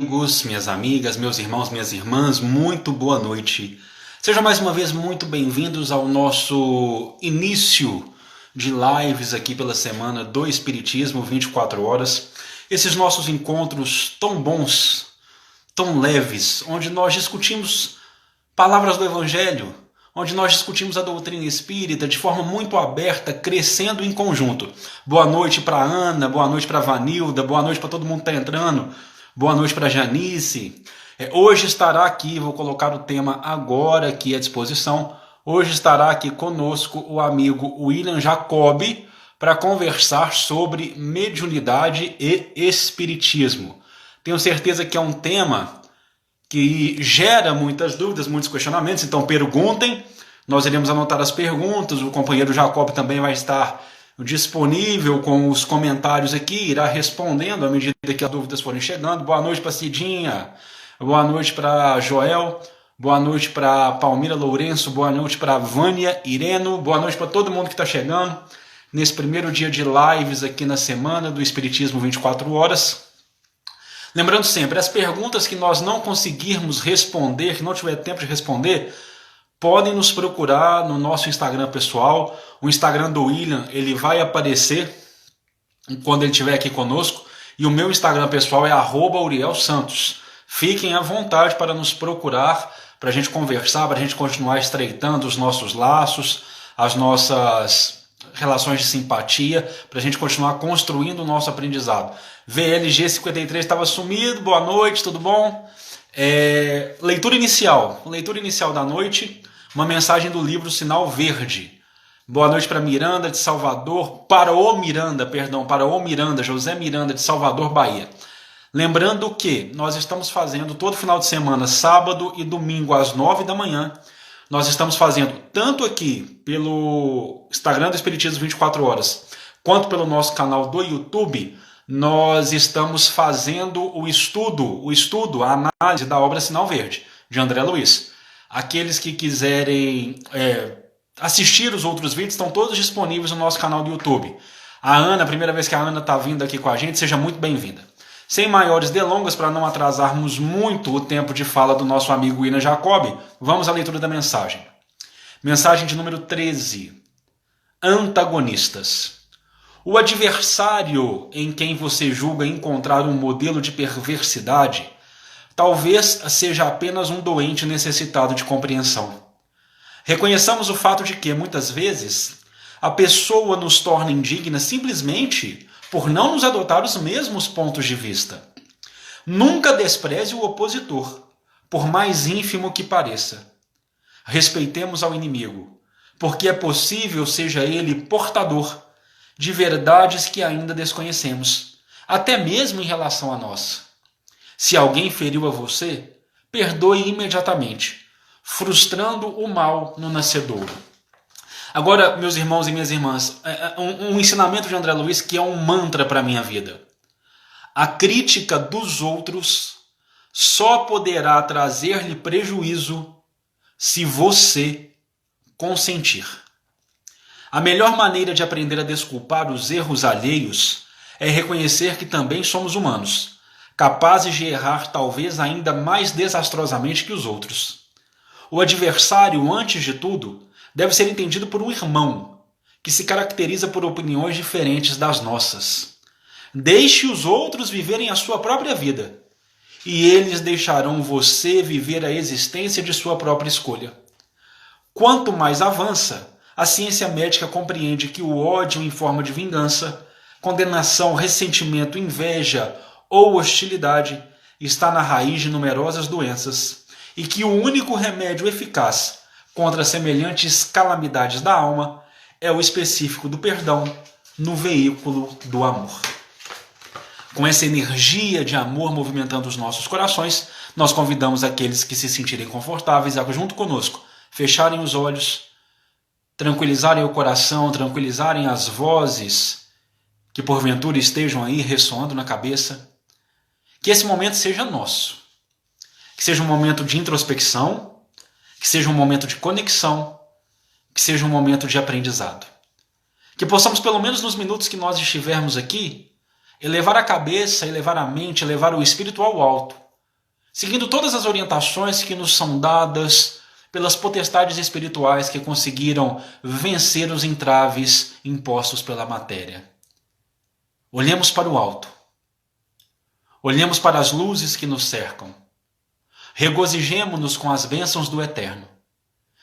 Amigos, minhas amigas, meus irmãos, minhas irmãs, muito boa noite. Sejam mais uma vez muito bem-vindos ao nosso início de lives aqui pela semana do Espiritismo 24 horas. Esses nossos encontros tão bons, tão leves, onde nós discutimos palavras do Evangelho, onde nós discutimos a doutrina espírita de forma muito aberta, crescendo em conjunto. Boa noite para Ana, boa noite para Vanilda, boa noite para todo mundo que está entrando. Boa noite para Janice. Hoje estará aqui, vou colocar o tema agora aqui à disposição. Hoje estará aqui conosco o amigo William Jacobi para conversar sobre mediunidade e espiritismo. Tenho certeza que é um tema que gera muitas dúvidas, muitos questionamentos, então perguntem. Nós iremos anotar as perguntas, o companheiro Jacobi também vai estar disponível com os comentários aqui, irá respondendo à medida que as dúvidas forem chegando. Boa noite para Cidinha, boa noite para Joel, boa noite para Palmira Lourenço, boa noite para Vânia Ireno, boa noite para todo mundo que está chegando nesse primeiro dia de lives aqui na semana do Espiritismo 24 horas. Lembrando sempre, as perguntas que nós não conseguirmos responder, que não tiver tempo de responder, podem nos procurar no nosso Instagram pessoal. O Instagram do William, ele vai aparecer quando ele estiver aqui conosco. E o meu Instagram pessoal é @urielsantos. Fiquem à vontade para nos procurar, para a gente conversar, para a gente continuar estreitando os nossos laços, as nossas relações de simpatia, para a gente continuar construindo o nosso aprendizado. VLG53 estava sumido, boa noite, tudo bom? Leitura inicial da noite, uma mensagem do livro Sinal Verde. Boa noite para Miranda de Salvador, para o Miranda, José Miranda de Salvador, Bahia. Lembrando que nós estamos fazendo todo final de semana, sábado e domingo às 9 da manhã, nós estamos fazendo tanto aqui pelo Instagram do Espiritismo 24 horas, quanto pelo nosso canal do YouTube. Nós estamos fazendo o estudo, a análise da obra Sinal Verde, de André Luiz. Aqueles que quiserem assistir os outros vídeos estão todos disponíveis no nosso canal do YouTube. A Ana, a primeira vez que a Ana está vindo aqui com a gente, seja muito bem-vinda. Sem maiores delongas, para não atrasarmos muito o tempo de fala do nosso amigo William Jacobi, vamos à leitura da mensagem. Mensagem de número 13. Antagonistas. O adversário em quem você julga encontrar um modelo de perversidade talvez seja apenas um doente necessitado de compreensão. Reconheçamos o fato de que, muitas vezes, a pessoa nos torna indigna simplesmente por não nos adotar os mesmos pontos de vista. Nunca despreze o opositor, por mais ínfimo que pareça. Respeitemos ao inimigo, porque é possível seja ele portador de verdades que ainda desconhecemos, até mesmo em relação a nós. Se alguém feriu a você, perdoe imediatamente, frustrando o mal no nascedouro. Agora, meus irmãos e minhas irmãs, um ensinamento de André Luiz que é um mantra para a minha vida. A crítica dos outros só poderá trazer-lhe prejuízo se você consentir. A melhor maneira de aprender a desculpar os erros alheios é reconhecer que também somos humanos, capazes de errar talvez ainda mais desastrosamente que os outros. O adversário, antes de tudo, deve ser entendido por um irmão, que se caracteriza por opiniões diferentes das nossas. Deixe os outros viverem a sua própria vida, e eles deixarão você viver a existência de sua própria escolha. Quanto mais avança, a ciência médica compreende que o ódio em forma de vingança, condenação, ressentimento, inveja ou hostilidade está na raiz de numerosas doenças e que o único remédio eficaz contra semelhantes calamidades da alma é o específico do perdão no veículo do amor. Com essa energia de amor movimentando os nossos corações, nós convidamos aqueles que se sentirem confortáveis a, junto conosco, fecharem os olhos, tranquilizarem o coração, tranquilizarem as vozes que porventura estejam aí ressoando na cabeça. Que esse momento seja nosso. Que seja um momento de introspecção, que seja um momento de conexão, que seja um momento de aprendizado. Que possamos, pelo menos nos minutos que nós estivermos aqui, elevar a cabeça, elevar a mente, elevar o espírito ao alto, seguindo todas as orientações que nos são dadas pelas potestades espirituais que conseguiram vencer os entraves impostos pela matéria. Olhemos para o alto. Olhemos para as luzes que nos cercam. Regozijemo-nos com as bênçãos do Eterno.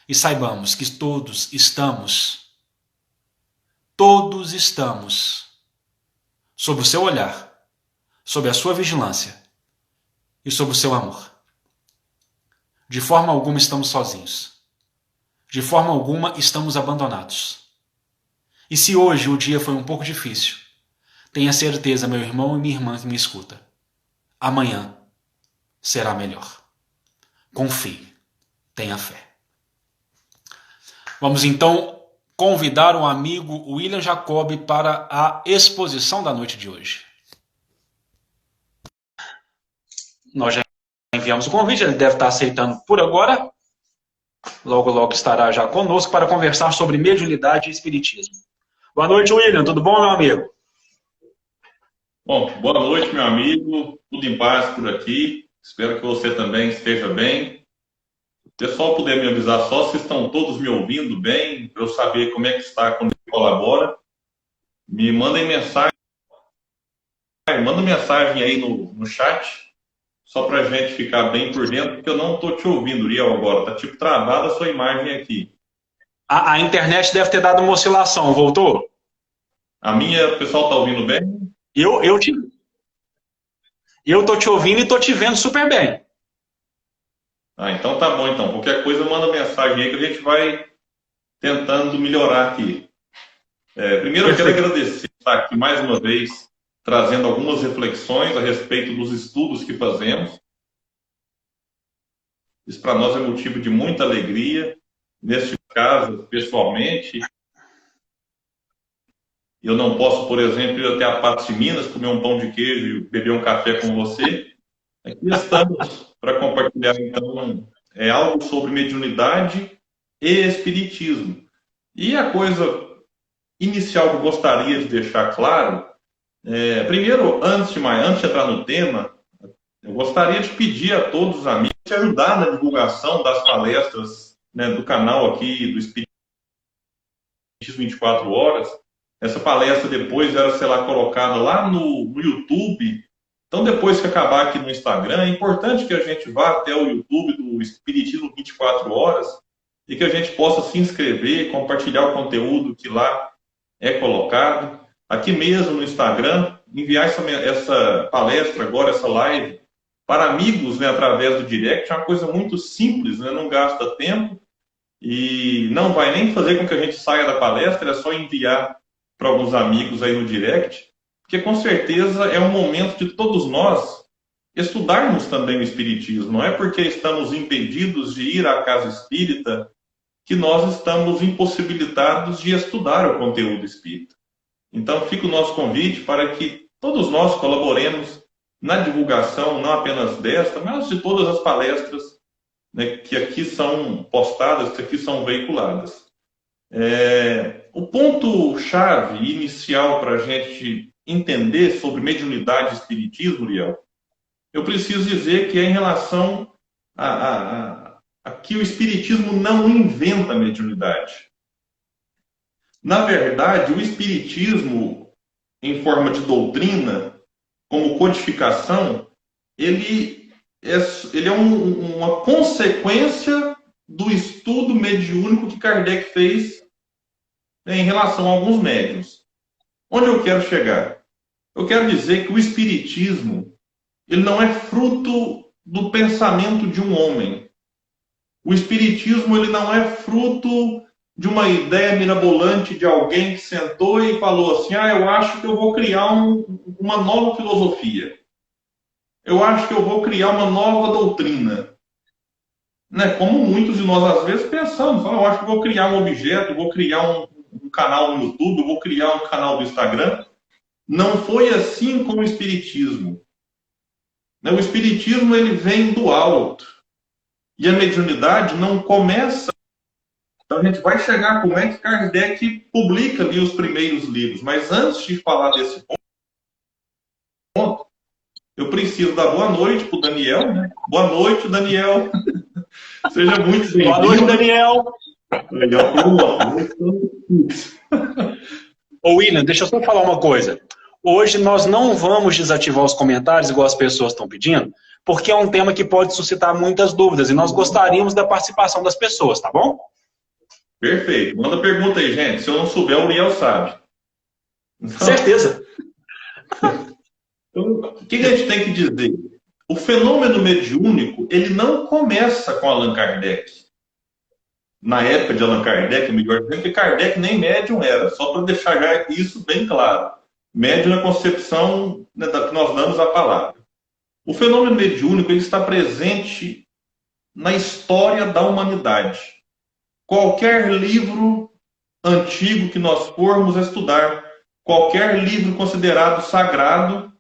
E saibamos que todos estamos sob o seu olhar, sob a sua vigilância e sob o seu amor. De forma alguma estamos sozinhos. De forma alguma estamos abandonados. E se hoje o dia foi um pouco difícil, tenha certeza, meu irmão e minha irmã que me escuta, amanhã será melhor. Confie, tenha fé. Vamos então convidar o amigo William Jacob para a exposição da noite de hoje. Nós já enviamos o convite, ele deve estar aceitando por agora. Logo, logo estará já conosco para conversar sobre mediunidade e espiritismo. Boa noite, William. Tudo bom, meu amigo? Bom, boa noite, meu amigo. Tudo em paz por aqui. Espero que você também esteja bem. Se o pessoal puder me avisar só se estão todos me ouvindo bem, para eu saber como é que está quando colabora. Me mandem mensagem. Manda mensagem aí no chat, só para a gente ficar bem por dentro, porque eu não estou te ouvindo, Uriel, agora. Está tipo travada a sua imagem aqui. A internet deve ter dado uma oscilação. Voltou? A minha, o pessoal está ouvindo bem? Eu estou te ouvindo e estou te vendo super bem. Ah, então tá bom, então. Qualquer coisa, manda mensagem aí que a gente vai tentando melhorar aqui. Primeiro, eu quero agradecer estar aqui mais uma vez, trazendo algumas reflexões a respeito dos estudos que fazemos. Isso para nós é motivo de muita alegria. Neste caso, pessoalmente, eu não posso, por exemplo, ir até a Patos de Minas, comer um pão de queijo e beber um café com você. Aqui estamos para compartilhar, então, algo sobre mediunidade e espiritismo. E a coisa inicial que eu gostaria de deixar claro, primeiro, antes de entrar no tema, eu gostaria de pedir a todos os amigos de ajudar na divulgação das palestras, né, do canal aqui do Espiritismo 24 Horas. Essa palestra depois era, sei lá, colocada lá no YouTube. Então, depois que acabar aqui no Instagram, é importante que a gente vá até o YouTube do Espiritismo 24 Horas e que a gente possa se inscrever, compartilhar o conteúdo que lá é colocado. Aqui mesmo no Instagram, enviar essa palestra agora, essa live, para amigos, né, através do direct. É uma coisa muito simples, né, não gasta tempo e não vai nem fazer com que a gente saia da palestra, é só enviar para alguns amigos aí no direct, porque com certeza é um momento de todos nós estudarmos também o Espiritismo. Não é porque estamos impedidos de ir à casa espírita que nós estamos impossibilitados de estudar o conteúdo espírita. Então fica o nosso convite para que todos nós colaboremos na divulgação, não apenas desta, mas de todas as palestras, né, que aqui são postadas, que aqui são veiculadas. O ponto-chave inicial para a gente entender sobre mediunidade e espiritismo, Liel, eu preciso dizer que é em relação a que o espiritismo não inventa a mediunidade. Na verdade, o espiritismo, em forma de doutrina, como codificação, ele é uma consequência do estudo mediúnico que Kardec fez, né, em relação a alguns médiuns. Onde eu quero chegar? Eu quero dizer que o espiritismo ele não é fruto do pensamento de um homem. O espiritismo ele não é fruto de uma ideia mirabolante de alguém que sentou e falou assim: eu acho que eu vou criar uma nova filosofia. Eu acho que eu vou criar uma nova doutrina. Né? Como muitos de nós às vezes pensamos, eu acho que eu vou criar um objeto, vou criar um canal no YouTube, eu vou criar um canal do Instagram. Não foi assim com o espiritismo. O espiritismo ele vem do alto. E a mediunidade não começa. Então a gente vai chegar como é que Kardec publica ali os primeiros livros. Mas antes de falar desse ponto, eu preciso dar boa noite para o Daniel, né? Boa noite, Daniel. Seja muito Boa noite, bem-vindo. Daniel. Legal, Ô, William, deixa eu só falar uma coisa. Hoje nós não vamos desativar os comentários, igual as pessoas estão pedindo, porque é um tema que pode suscitar muitas dúvidas e nós gostaríamos da participação das pessoas, tá bom? Perfeito. Manda pergunta aí, gente. Se eu não souber, o Uriel sabe. Então, Certeza. então, o que a gente tem que dizer? O fenômeno mediúnico, ele não começa com Allan Kardec. Na época de Allan Kardec, melhor dizendo, que Kardec nem médium era, só para deixar já isso bem claro. Médium na concepção, né, da que nós damos à palavra. O fenômeno mediúnico, ele está presente na história da humanidade. Qualquer livro antigo que nós formos estudar, qualquer livro considerado sagrado,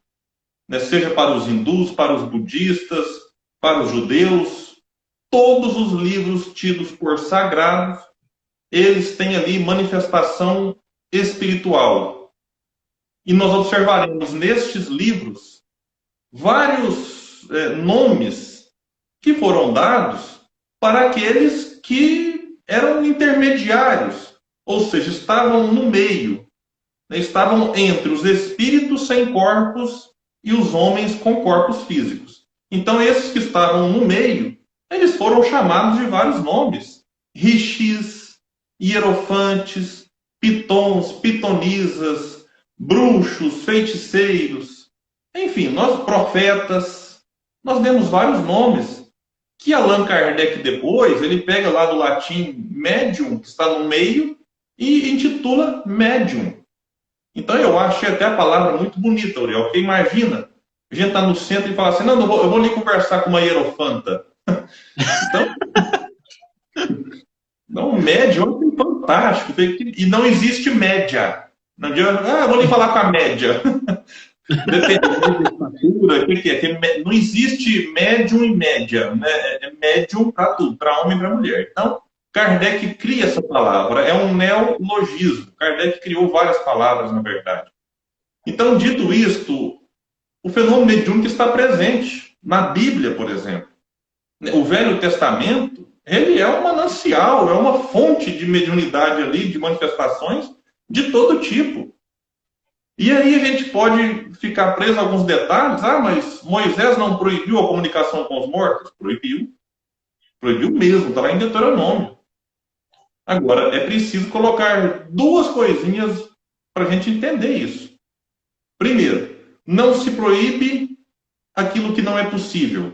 né, seja para os hindus, para os budistas, para os judeus, todos os livros tidos por sagrados, eles têm ali manifestação espiritual. E nós observaremos nestes livros vários nomes que foram dados para aqueles que eram intermediários, ou seja, estavam no meio, né, estavam entre os espíritos sem corpos e os homens com corpos físicos. Então, esses que estavam no meio, eles foram chamados de vários nomes: rishis, hierofantes, pitons, pitonisas, bruxos, feiticeiros, enfim, nós profetas, nós demos vários nomes que Allan Kardec depois, ele pega lá do latim medium, que está no meio, e intitula médium. Então eu achei até a palavra muito bonita, Uriel, porque imagina, a gente está no centro e fala assim, não, eu vou ali conversar com uma hierofanta. Então, médium é fantástico, e não existe média. Não adianta, eu vou ali falar com a média. Dependendo da estatura, o que é? Não existe médium e média, né? É médium para tudo, para homem e para mulher. Então, Kardec cria essa palavra, é um neologismo. Kardec criou várias palavras, na verdade. Então, dito isto, o fenômeno mediúnico está presente na Bíblia, por exemplo. O Velho Testamento, ele é um manancial, é uma fonte de mediunidade ali, de manifestações de todo tipo. E aí a gente pode ficar preso a alguns detalhes. Mas Moisés não proibiu a comunicação com os mortos? Proibiu. Proibiu mesmo, está lá em Deuteronômio. Agora, é preciso colocar duas coisinhas para a gente entender isso. Primeiro, não se proíbe aquilo que não é possível.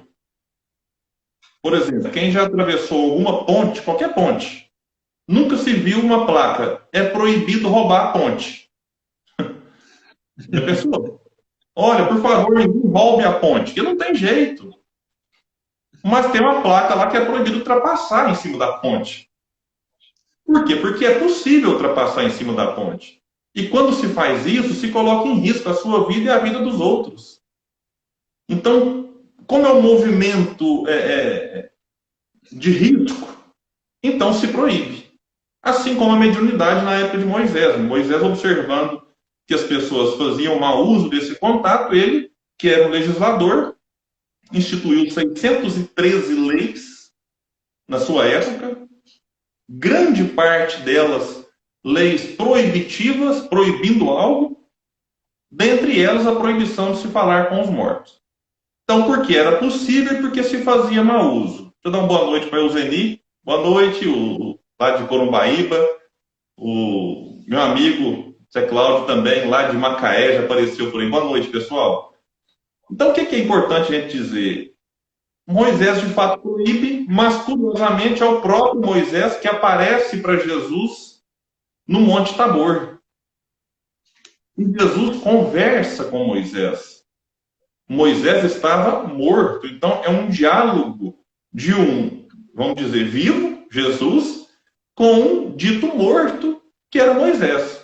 Por exemplo, quem já atravessou alguma ponte, qualquer ponte, nunca se viu uma placa: é proibido roubar a ponte. Já pensou? Olha, por favor, ninguém roube a ponte, que não tem jeito. Mas tem uma placa lá que é proibido ultrapassar em cima da ponte. Por quê? Porque é possível ultrapassar em cima da ponte. E quando se faz isso, se coloca em risco a sua vida e a vida dos outros. Então, como é um movimento de risco, então se proíbe. Assim como a mediunidade na época de Moisés. Moisés, observando que as pessoas faziam mau uso desse contato, ele, que era um legislador, instituiu 613 leis na sua época, grande parte delas leis proibitivas, proibindo algo, dentre elas a proibição de se falar com os mortos. Então, porque era possível e porque se fazia mau uso. Deixa eu dar uma boa noite para o Euseni. Boa noite, lá de Corumbaíba. O meu amigo Zé Cláudio também, lá de Macaé, já apareceu por aí. Boa noite, pessoal. Então, o que é importante a gente dizer? Moisés, de fato, proíbe, mas, curiosamente, é o próprio Moisés que aparece para Jesus no Monte Tabor. E Jesus conversa com Moisés. Moisés estava morto. Então, é um diálogo de um, vamos dizer, vivo, Jesus, com um dito morto, que era Moisés.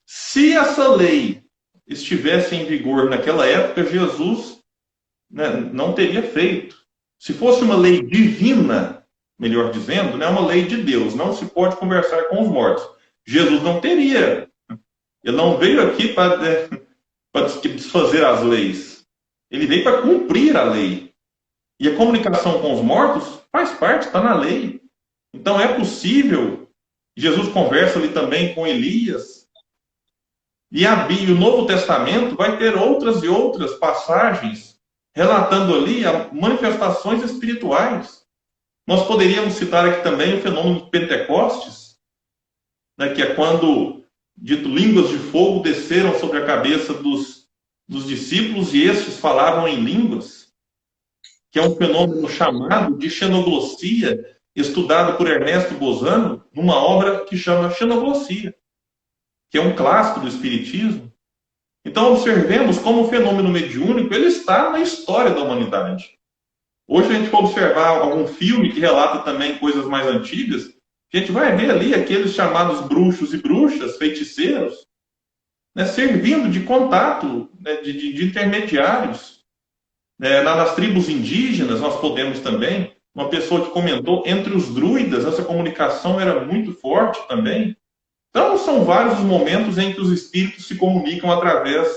Se essa lei estivesse em vigor naquela época, Jesus, né, não teria feito. Se fosse uma lei divina, melhor dizendo, né, uma lei de Deus, não se pode conversar com os mortos. Jesus não teria. Ele não veio aqui para desfazer as leis. Ele veio para cumprir a lei. E a comunicação com os mortos faz parte, está na lei. Então é possível. Jesus conversa ali também com Elias. E o Novo Testamento vai ter outras e outras passagens relatando ali manifestações espirituais. Nós poderíamos citar aqui também o fenômeno de Pentecostes, né, que é quando, dito, línguas de fogo desceram sobre a cabeça dos discípulos e estes falavam em línguas, que é um fenômeno chamado de xenoglossia, estudado por Ernesto Bozano, numa obra que chama Xenoglossia, que é um clássico do Espiritismo. Então, observemos como o fenômeno mediúnico ele está na história da humanidade. Hoje, a gente for observar algum filme que relata também coisas mais antigas, a gente vai ver ali aqueles chamados bruxos e bruxas, feiticeiros, né, servindo de contato, né, de intermediários. Nas tribos indígenas, nós podemos também, uma pessoa que comentou, entre os druidas, essa comunicação era muito forte também. Então, são vários os momentos em que os espíritos se comunicam através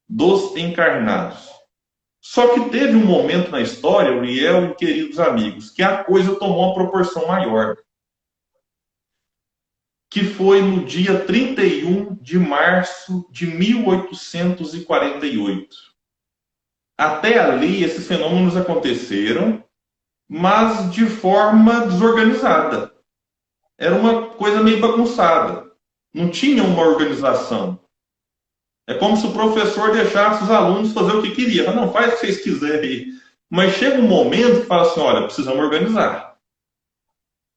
dos encarnados. Só que teve um momento na história, Uriel e queridos amigos, que a coisa tomou uma proporção maior. Que foi no dia 31 de março de 1848. Até ali, esses fenômenos aconteceram, mas de forma desorganizada. Era uma coisa meio bagunçada. Não tinha uma organização. É como se o professor deixasse os alunos fazer o que queria. Não, faz o que vocês quiserem. Mas chega um momento que fala assim, olha, precisamos organizar.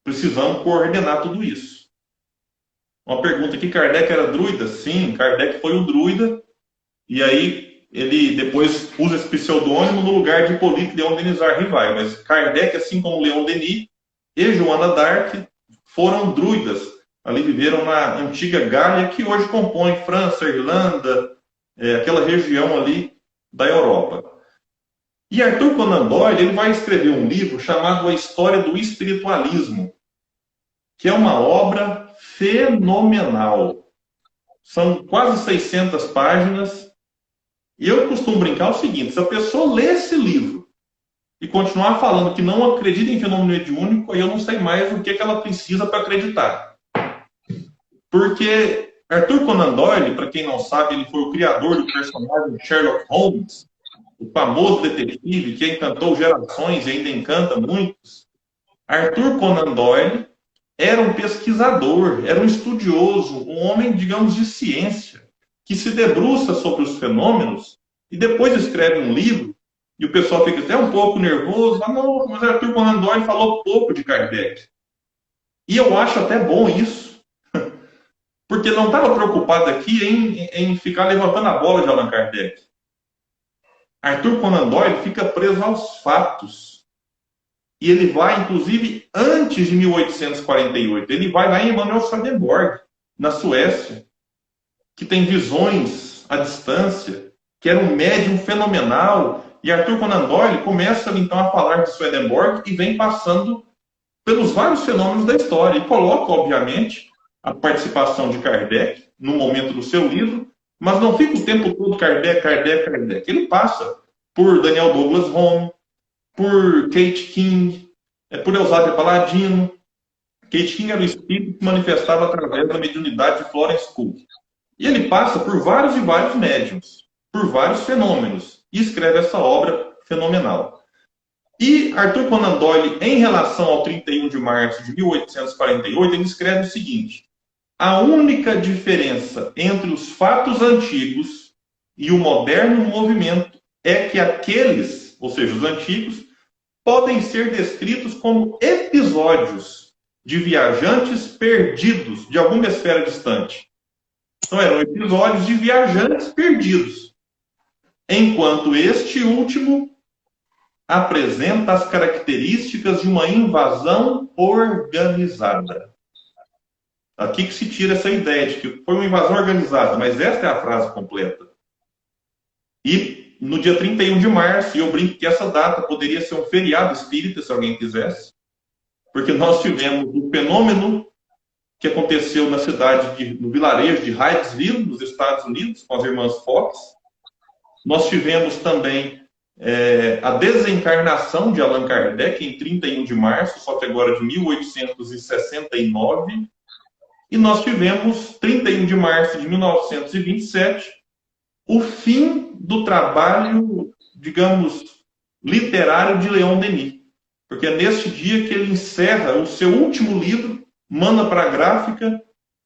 Precisamos coordenar tudo isso. Uma pergunta aqui, Kardec era druida? Sim, Kardec foi o druida. E aí ele depois usa esse pseudônimo no lugar de Hippolyte Léon Denis Rivail. Mas Kardec, assim como Léon Denis e Joana d'Arc, foram druidas. Ali viveram na antiga Gália, que hoje compõe França, Irlanda, aquela região ali da Europa. E Arthur Conan Doyle ele vai escrever um livro chamado A História do Espiritualismo, que é uma obra fenomenal. São quase 600 páginas. E eu costumo brincar o seguinte, se a pessoa ler esse livro e continuar falando que não acredita em fenômeno mediúnico, aí eu não sei mais o que ela precisa para acreditar. Porque Arthur Conan Doyle, para quem não sabe, ele foi o criador do personagem Sherlock Holmes, o famoso detetive que encantou gerações e ainda encanta muitos. Arthur Conan Doyle era um pesquisador, era um estudioso, um homem, digamos, de ciência, que se debruça sobre os fenômenos e depois escreve um livro, e o pessoal fica até um pouco nervoso, fala, não, mas Arthur Conan Doyle falou pouco de Kardec. E eu acho até bom isso, porque não estava preocupado aqui em ficar levantando a bola de Allan Kardec. Arthur Conan Doyle fica preso aos fatos. E ele vai, inclusive, antes de 1848. Ele vai lá em Emanuel Swedenborg, na Suécia, que tem visões à distância, que era um médium fenomenal. E Arthur Conan Doyle começa, então, a falar de Swedenborg e vem passando pelos vários fenômenos da história. E coloca, obviamente, a participação de Kardec no momento do seu livro, mas não fica o tempo todo Kardec, Kardec, Kardec. Ele passa por Daniel Douglas Home, por Kate King, por Eusápia Paladino. Kate King era o espírito que manifestava através da mediunidade de Florence Cook. E ele passa por vários e vários médiums, por vários fenômenos, e escreve essa obra fenomenal. E Arthur Conan Doyle, em relação ao 31 de março de 1848, ele escreve o seguinte: a única diferença entre os fatos antigos e o moderno movimento é que aqueles, ou seja, os antigos, podem ser descritos como episódios de viajantes perdidos de alguma esfera distante. Então, eram episódios de viajantes perdidos. Enquanto este último apresenta as características de uma invasão organizada. Aqui que se tira essa ideia de que foi uma invasão organizada, mas esta é a frase completa. E no dia 31 de março, e eu brinco que essa data poderia ser um feriado espírita, se alguém quisesse, porque nós tivemos o fenômeno que aconteceu na cidade, no vilarejo de Hydesville, nos Estados Unidos, com as irmãs Fox. Nós tivemos também a desencarnação de Allan Kardec em 31 de março, só que agora de 1869, e nós tivemos, 31 de março de 1927, o fim do trabalho, digamos, literário de Leon Denis. Porque é neste dia que ele encerra o seu último livro, manda para a gráfica,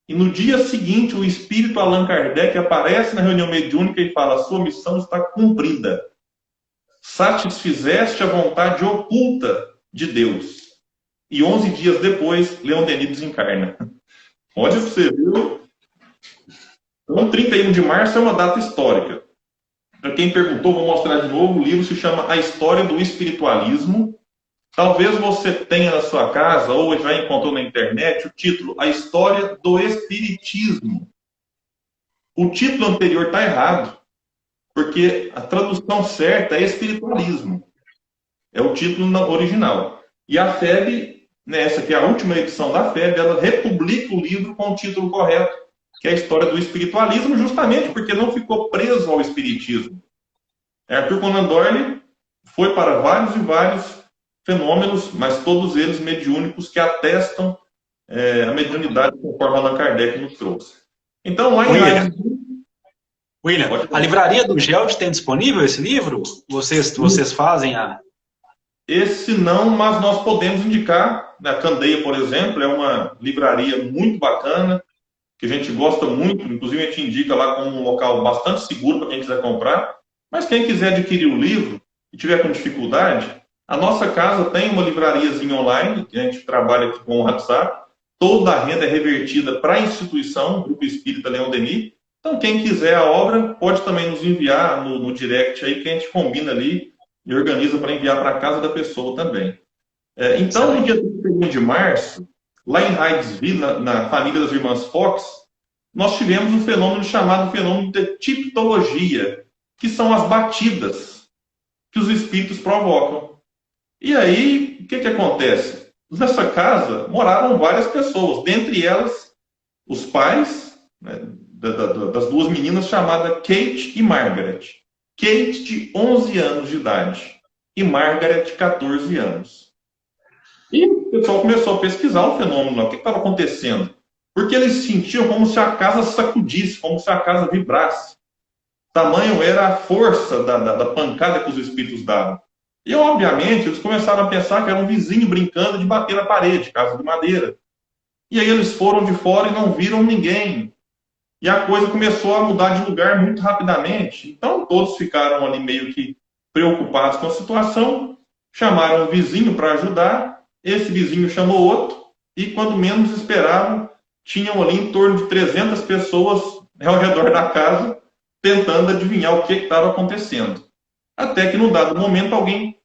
e no dia seguinte o espírito Allan Kardec aparece na reunião mediúnica e fala: sua missão está cumprida. Satisfizeste a vontade oculta de Deus. E 11 dias depois, Leon Denis desencarna. Olha para você, viu? Então, 31 de março é uma data histórica. Para quem perguntou, vou mostrar de novo. O livro se chama A História do Espiritualismo. Talvez você tenha na sua casa, ou já encontrou na internet, o título A História do Espiritismo. O título anterior está errado, porque a tradução certa é espiritualismo. É o título original. E a FEB, essa que é a última edição da FEB, ela republica o livro com o título correto, que é a História do Espiritualismo, justamente porque não ficou preso ao espiritismo. Arthur Conan Doyle foi para vários e vários fenômenos, mas todos eles mediúnicos que atestam a mediunidade conforme Allan Kardec nos trouxe. Então, lá em William, a livraria do Geld tem disponível esse livro? Vocês fazem a... Esse não, mas nós podemos indicar. A Candeia, por exemplo, é uma livraria muito bacana, que a gente gosta muito, inclusive a gente indica lá como um local bastante seguro para quem quiser comprar. Mas quem quiser adquirir o livro e tiver com dificuldade, a nossa casa tem uma livrariazinha online, que a gente trabalha aqui com o WhatsApp. Toda a renda é revertida para a instituição, Grupo Espírita Leon Denis. Então, quem quiser a obra, pode também nos enviar no direct aí, que a gente combina ali e organiza para enviar para a casa da pessoa também. Então, no dia 31 de março, lá em Hydesville, na família das irmãs Fox, nós tivemos um fenômeno chamado fenômeno de tiptologia, que são as batidas que os espíritos provocam. E aí, o que acontece? Nessa casa moravam várias pessoas, dentre elas os pais, né, das duas meninas chamadas Kate e Margaret. Kate, de 11 anos de idade, e Margaret, 14 anos. E o pessoal começou a pesquisar o fenômeno, o que estava acontecendo. Porque eles sentiam como se a casa sacudisse, como se a casa vibrasse. Tamanho era a força da pancada que os espíritos davam. E, obviamente, eles começaram a pensar que era um vizinho brincando de bater na parede, casa de madeira. E aí eles foram de fora e não viram ninguém. E a coisa começou a mudar de lugar muito rapidamente. Então, todos ficaram ali meio que preocupados com a situação, chamaram um vizinho para ajudar, esse vizinho chamou outro, e quando menos esperavam, tinham ali em torno de 300 pessoas ao redor da casa, tentando adivinhar o que estava acontecendo. Até que, num dado momento, alguém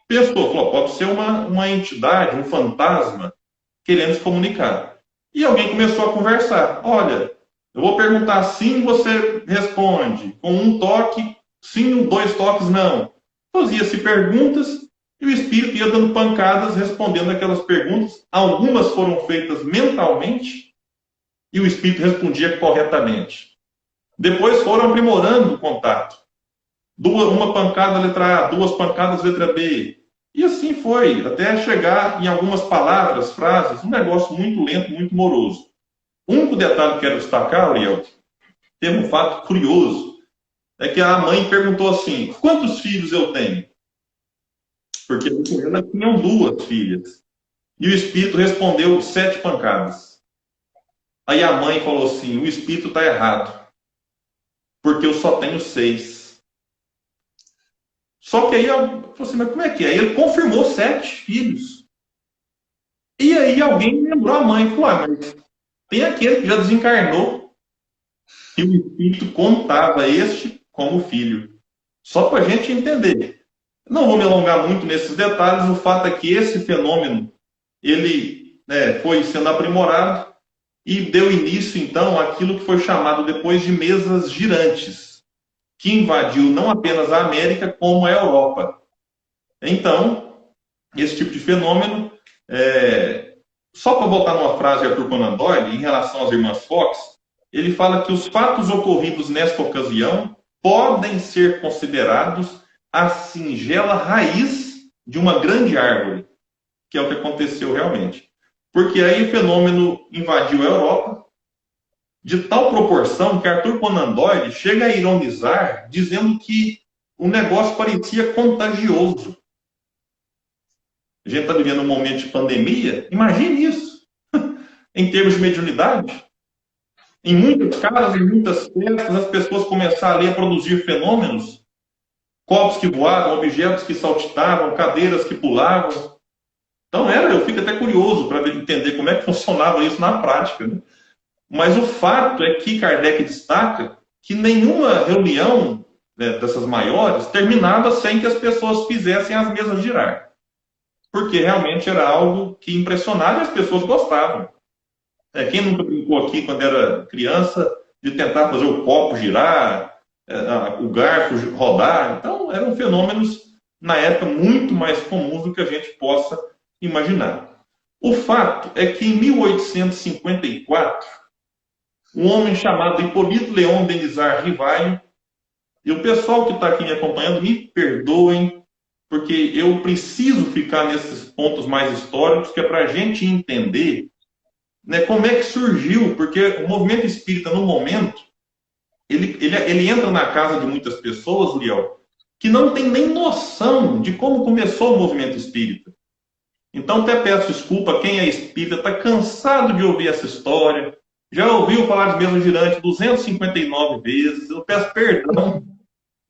pensou, falou, pode ser uma entidade, um fantasma, querendo se comunicar. E alguém começou a conversar. Olha, eu vou perguntar sim, você responde. Com um toque, sim, 2 toques, não. Fazia-se perguntas e o espírito ia dando pancadas respondendo aquelas perguntas. Algumas foram feitas mentalmente e o espírito respondia corretamente. Depois foram aprimorando o contato. Uma pancada letra A, 2 pancadas letra B. E assim foi, até chegar em algumas palavras, frases, um negócio muito lento, muito moroso. O único detalhe que quero destacar, Ariel, tem um fato curioso, é que a mãe perguntou assim, quantos filhos eu tenho? Porque ela tinham 2 filhas. E o espírito respondeu 7 pancadas. Aí a mãe falou assim, o espírito está errado, porque eu só tenho 6. Só que aí eu falei assim, mas como é que é? Aí ele confirmou 7 filhos. E aí alguém lembrou a mãe, falou, mas tem aquele que já desencarnou e o espírito contava este como filho. Só para a gente entender. Não vou me alongar muito nesses detalhes, o fato é que esse fenômeno ele foi sendo aprimorado e deu início, então, àquilo que foi chamado depois de mesas girantes, que invadiu não apenas a América, como a Europa. Então, esse tipo de fenômeno, só para voltar numa frase de Arthur Conan Doyle, em relação às irmãs Fox, ele fala que os fatos ocorridos nesta ocasião podem ser considerados a singela raiz de uma grande árvore, que é o que aconteceu realmente. Porque aí o fenômeno invadiu a Europa de tal proporção que Arthur Conan Doyle chega a ironizar, dizendo que o negócio parecia contagioso. A gente está vivendo um momento de pandemia, imagine isso, em termos de mediunidade. Em muitas casas, em muitas festas, as pessoas começaram ali a produzir fenômenos, copos que voavam, objetos que saltitavam, cadeiras que pulavam. Então eu fico até curioso para entender como é que funcionava isso na prática, né? Mas o fato é que Kardec destaca que nenhuma reunião, né, dessas maiores terminava sem que as pessoas fizessem as mesas girar. Porque realmente era algo que impressionava e as pessoas gostavam. Quem nunca brincou aqui quando era criança de tentar fazer o copo girar, o garfo rodar? Então eram fenômenos na época muito mais comuns do que a gente possa imaginar. O fato é que em 1854, um homem chamado Hipólito Leon Denizar Rivaio, e o pessoal que está aqui me acompanhando, me perdoem, porque eu preciso ficar nesses pontos mais históricos, que é para a gente entender, né, como é que surgiu, porque o movimento espírita, no momento, ele entra na casa de muitas pessoas, Liel, que não tem nem noção de como começou o movimento espírita. Então, até peço desculpa a quem é espírita, está cansado de ouvir essa história, já ouviu falar de mesa girante 259 vezes, eu peço perdão,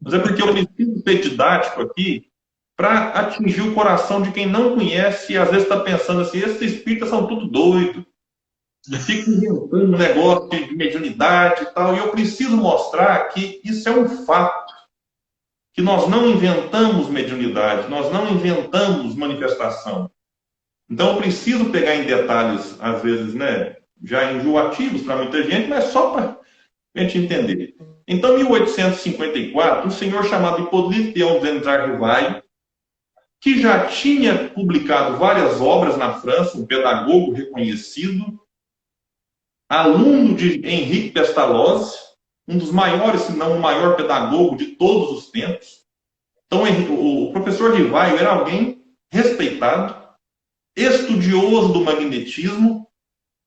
mas é porque eu preciso ser didático aqui para atingir o coração de quem não conhece e às vezes está pensando assim, esses espíritas são tudo doido, ficam inventando um negócio de mediunidade e tal, e eu preciso mostrar que isso é um fato, que nós não inventamos mediunidade, nós não inventamos manifestação. Então eu preciso pegar em detalhes, às vezes, né, já enjoativos para muita gente, mas só para a gente entender. Então, em 1854, um senhor chamado Hipólito Leon Denizar Rivaio, que já tinha publicado várias obras na França, um pedagogo reconhecido, aluno de Henrique Pestalozzi, um dos maiores, se não o maior pedagogo de todos os tempos. Então, o professor Rivaio era alguém respeitado, estudioso do magnetismo,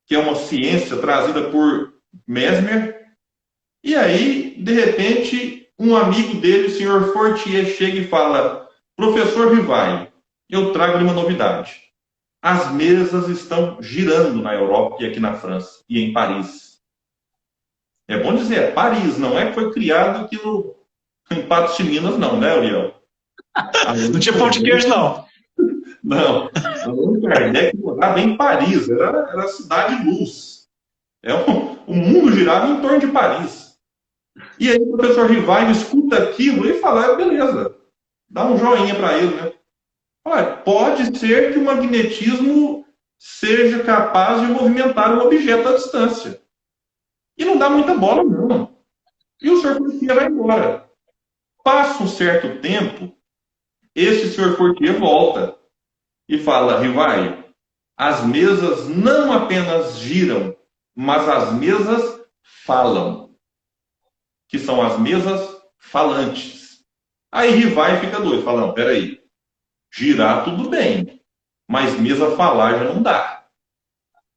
que é uma ciência trazida por Mesmer. E aí, de repente, um amigo dele, o senhor Fortier, chega e fala: professor Rivaio, eu trago-lhe uma novidade. As mesas estão girando na Europa e aqui na França e em Paris. É bom dizer, é Paris, não é que foi criado aqui em Patos de Minas, não, né, Uriel? Não tinha pão de queijo, não. Não, o Kardec morava em Paris, era a cidade-luz. O mundo girava em torno de Paris. E aí o professor Rivaio escuta aquilo e fala: beleza, dá um joinha para ele, né? Olha, pode ser que o magnetismo seja capaz de movimentar um objeto à distância. E não dá muita bola, não. E o senhor Fortier vai embora. Passa um certo tempo, esse senhor Fortier volta e fala: Rivaio, as mesas não apenas giram, mas as mesas falam. Que são as mesas falantes. Aí Rivaio fica doido, fala: não, peraí, girar tudo bem, mas mesa falar já não dá.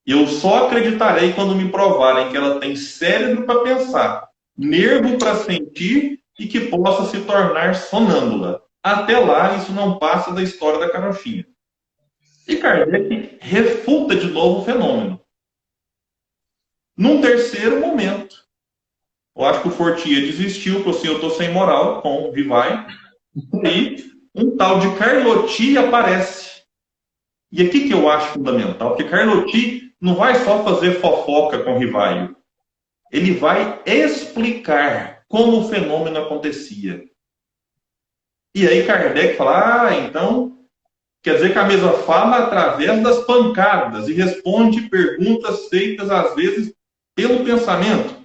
Eu só acreditarei quando me provarem que ela tem cérebro para pensar, nervo para sentir e que possa se tornar sonâmbula. Até lá, isso não passa da história da carochinha. E Kardec refuta de novo o fenômeno. Num terceiro momento, eu acho que o Fortier desistiu, falou assim: eu estou sem moral com o Rivaio. E um tal de Carlotti aparece. E aqui que eu acho fundamental, porque Carlotti não vai só fazer fofoca com o Rivaio. Ele vai explicar como o fenômeno acontecia. E aí Kardec fala: então quer dizer que a mesa fala através das pancadas e responde perguntas feitas às vezes pelo pensamento.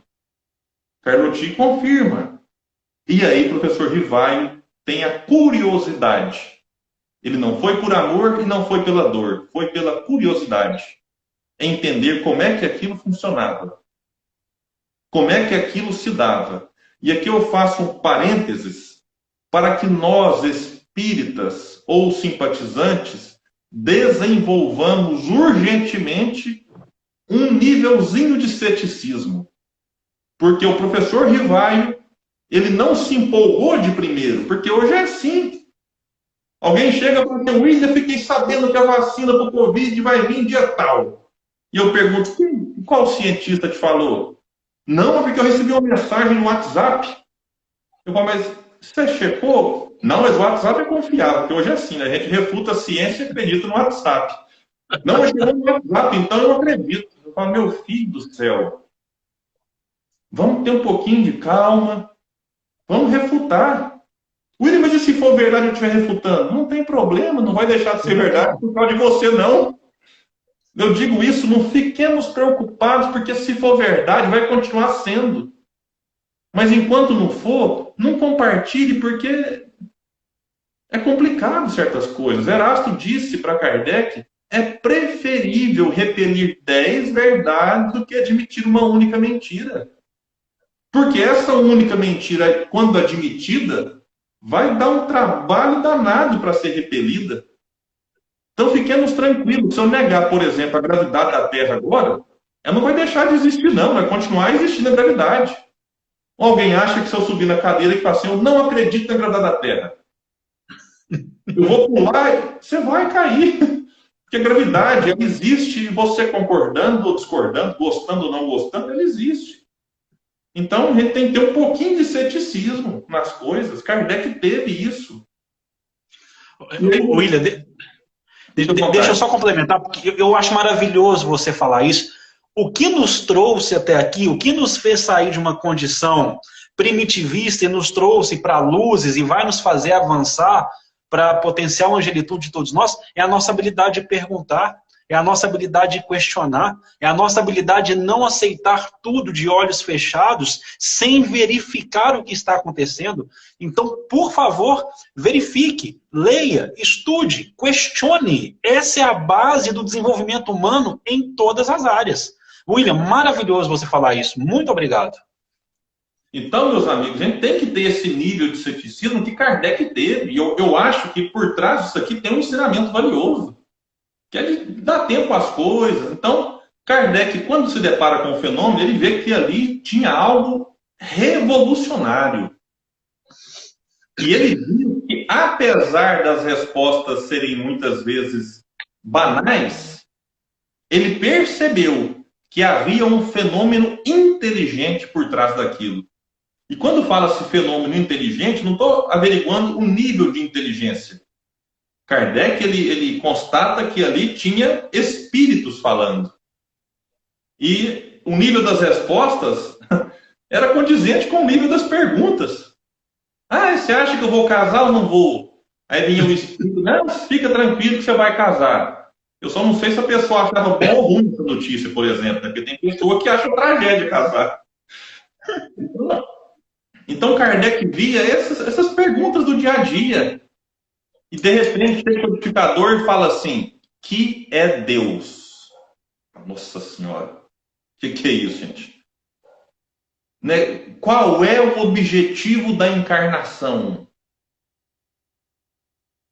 Carlotti confirma. E aí o professor Rivaio tem a curiosidade. Ele não foi por amor e não foi pela dor, foi pela curiosidade. Entender como é que aquilo funcionava. Como é que aquilo se dava. E aqui eu faço um parênteses para que nós, espíritas ou simpatizantes, desenvolvamos urgentemente um nívelzinho de ceticismo. Porque o professor Rivaio, ele não se empolgou de primeiro, porque hoje é assim. Alguém chega para mim, William, fiquei sabendo que a vacina para o Covid vai vir dia tal. E eu pergunto, qual cientista te falou? Não, porque eu recebi uma mensagem no WhatsApp. Eu falo, mas você checou? Não, mas o WhatsApp é confiável, porque hoje é assim, né? A gente refuta a ciência e acredita no WhatsApp. Não, mas chegou no WhatsApp, então eu acredito. Eu falo, meu filho do céu, vamos ter um pouquinho de calma, vamos refutar. William, mas e se for verdade eu estiver refutando? Não tem problema, não vai deixar de ser verdade por causa de você, não. Eu digo isso, não fiquemos preocupados, porque se for verdade, vai continuar sendo. Mas enquanto não for, não compartilhe, porque é complicado certas coisas. Erasto disse para Kardec, é preferível repelir 10 verdades do que admitir uma única mentira. Porque essa única mentira, quando admitida, vai dar um trabalho danado para ser repelida. Então fiquemos tranquilos. Se eu negar, por exemplo, a gravidade da Terra agora, ela não vai deixar de existir, não. Vai continuar existindo a gravidade. Alguém acha que se eu subir na cadeira e falar assim, eu não acredito na gravidade da Terra. Eu vou pular e você vai cair. Porque a gravidade, ela existe, e você concordando ou discordando, gostando ou não gostando, ela existe. Então, a gente tem que ter um pouquinho de ceticismo nas coisas. Kardec teve isso. William, deixa eu só complementar, porque eu acho maravilhoso você falar isso. O que nos trouxe até aqui, o que nos fez sair de uma condição primitivista e nos trouxe para luzes e vai nos fazer avançar para a potencial angelitude de todos nós, é a nossa habilidade de perguntar, é a nossa habilidade de questionar, é a nossa habilidade de não aceitar tudo de olhos fechados, sem verificar o que está acontecendo. Então, por favor, verifique, leia, estude, questione. Essa é a base do desenvolvimento humano em todas as áreas. William, maravilhoso você falar isso. Muito obrigado. Então, meus amigos, a gente tem que ter esse nível de ceticismo que Kardec teve. E eu acho que por trás disso aqui tem um ensinamento valioso, que é de dar tempo às coisas. Então, Kardec, quando se depara com o fenômeno, ele vê que ali tinha algo revolucionário. E ele viu que, apesar das respostas serem muitas vezes banais, ele percebeu que havia um fenômeno inteligente por trás daquilo. E quando fala-se fenômeno inteligente, não estou averiguando o nível de inteligência. Kardec, ele constata que ali tinha espíritos falando. E o nível das respostas era condizente com o nível das perguntas. Ah, você acha que eu vou casar ou não vou? Aí vinha o espírito, não, fica tranquilo que você vai casar. Eu só não sei se a pessoa achava bom ou ruim essa notícia, por exemplo, né? Porque tem pessoa que acha tragédia casar. Então Kardec via essas perguntas do dia a dia. E de repente tem o codificador e fala assim, que é Deus? Nossa Senhora, o que é isso, gente? Né? Qual é o objetivo da encarnação?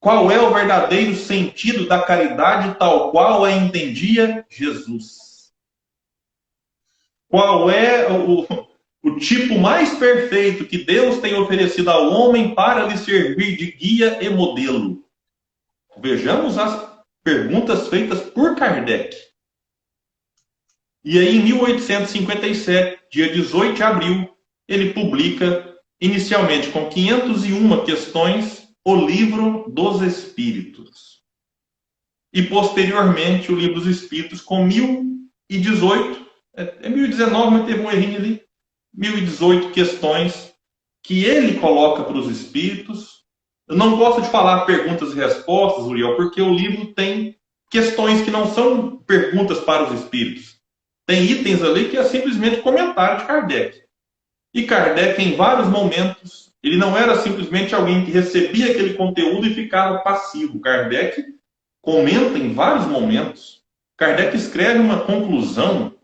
Qual é o verdadeiro sentido da caridade tal qual a entendia Jesus? Qual é o tipo mais perfeito que Deus tem oferecido ao homem para lhe servir de guia e modelo? Vejamos as perguntas feitas por Kardec. E aí, em 1857, dia 18 de abril, ele publica, inicialmente com 501 questões, o Livro dos Espíritos. E, posteriormente, o Livro dos Espíritos, com 1018, 1019, mas teve um errinho ali, 1018 questões que ele coloca para os espíritos. Eu não gosto de falar perguntas e respostas, Uriel, porque o livro tem questões que não são perguntas para os espíritos. Tem itens ali que é simplesmente comentário de Kardec. E Kardec, em vários momentos, ele não era simplesmente alguém que recebia aquele conteúdo e ficava passivo. Kardec comenta em vários momentos. Kardec escreve uma conclusão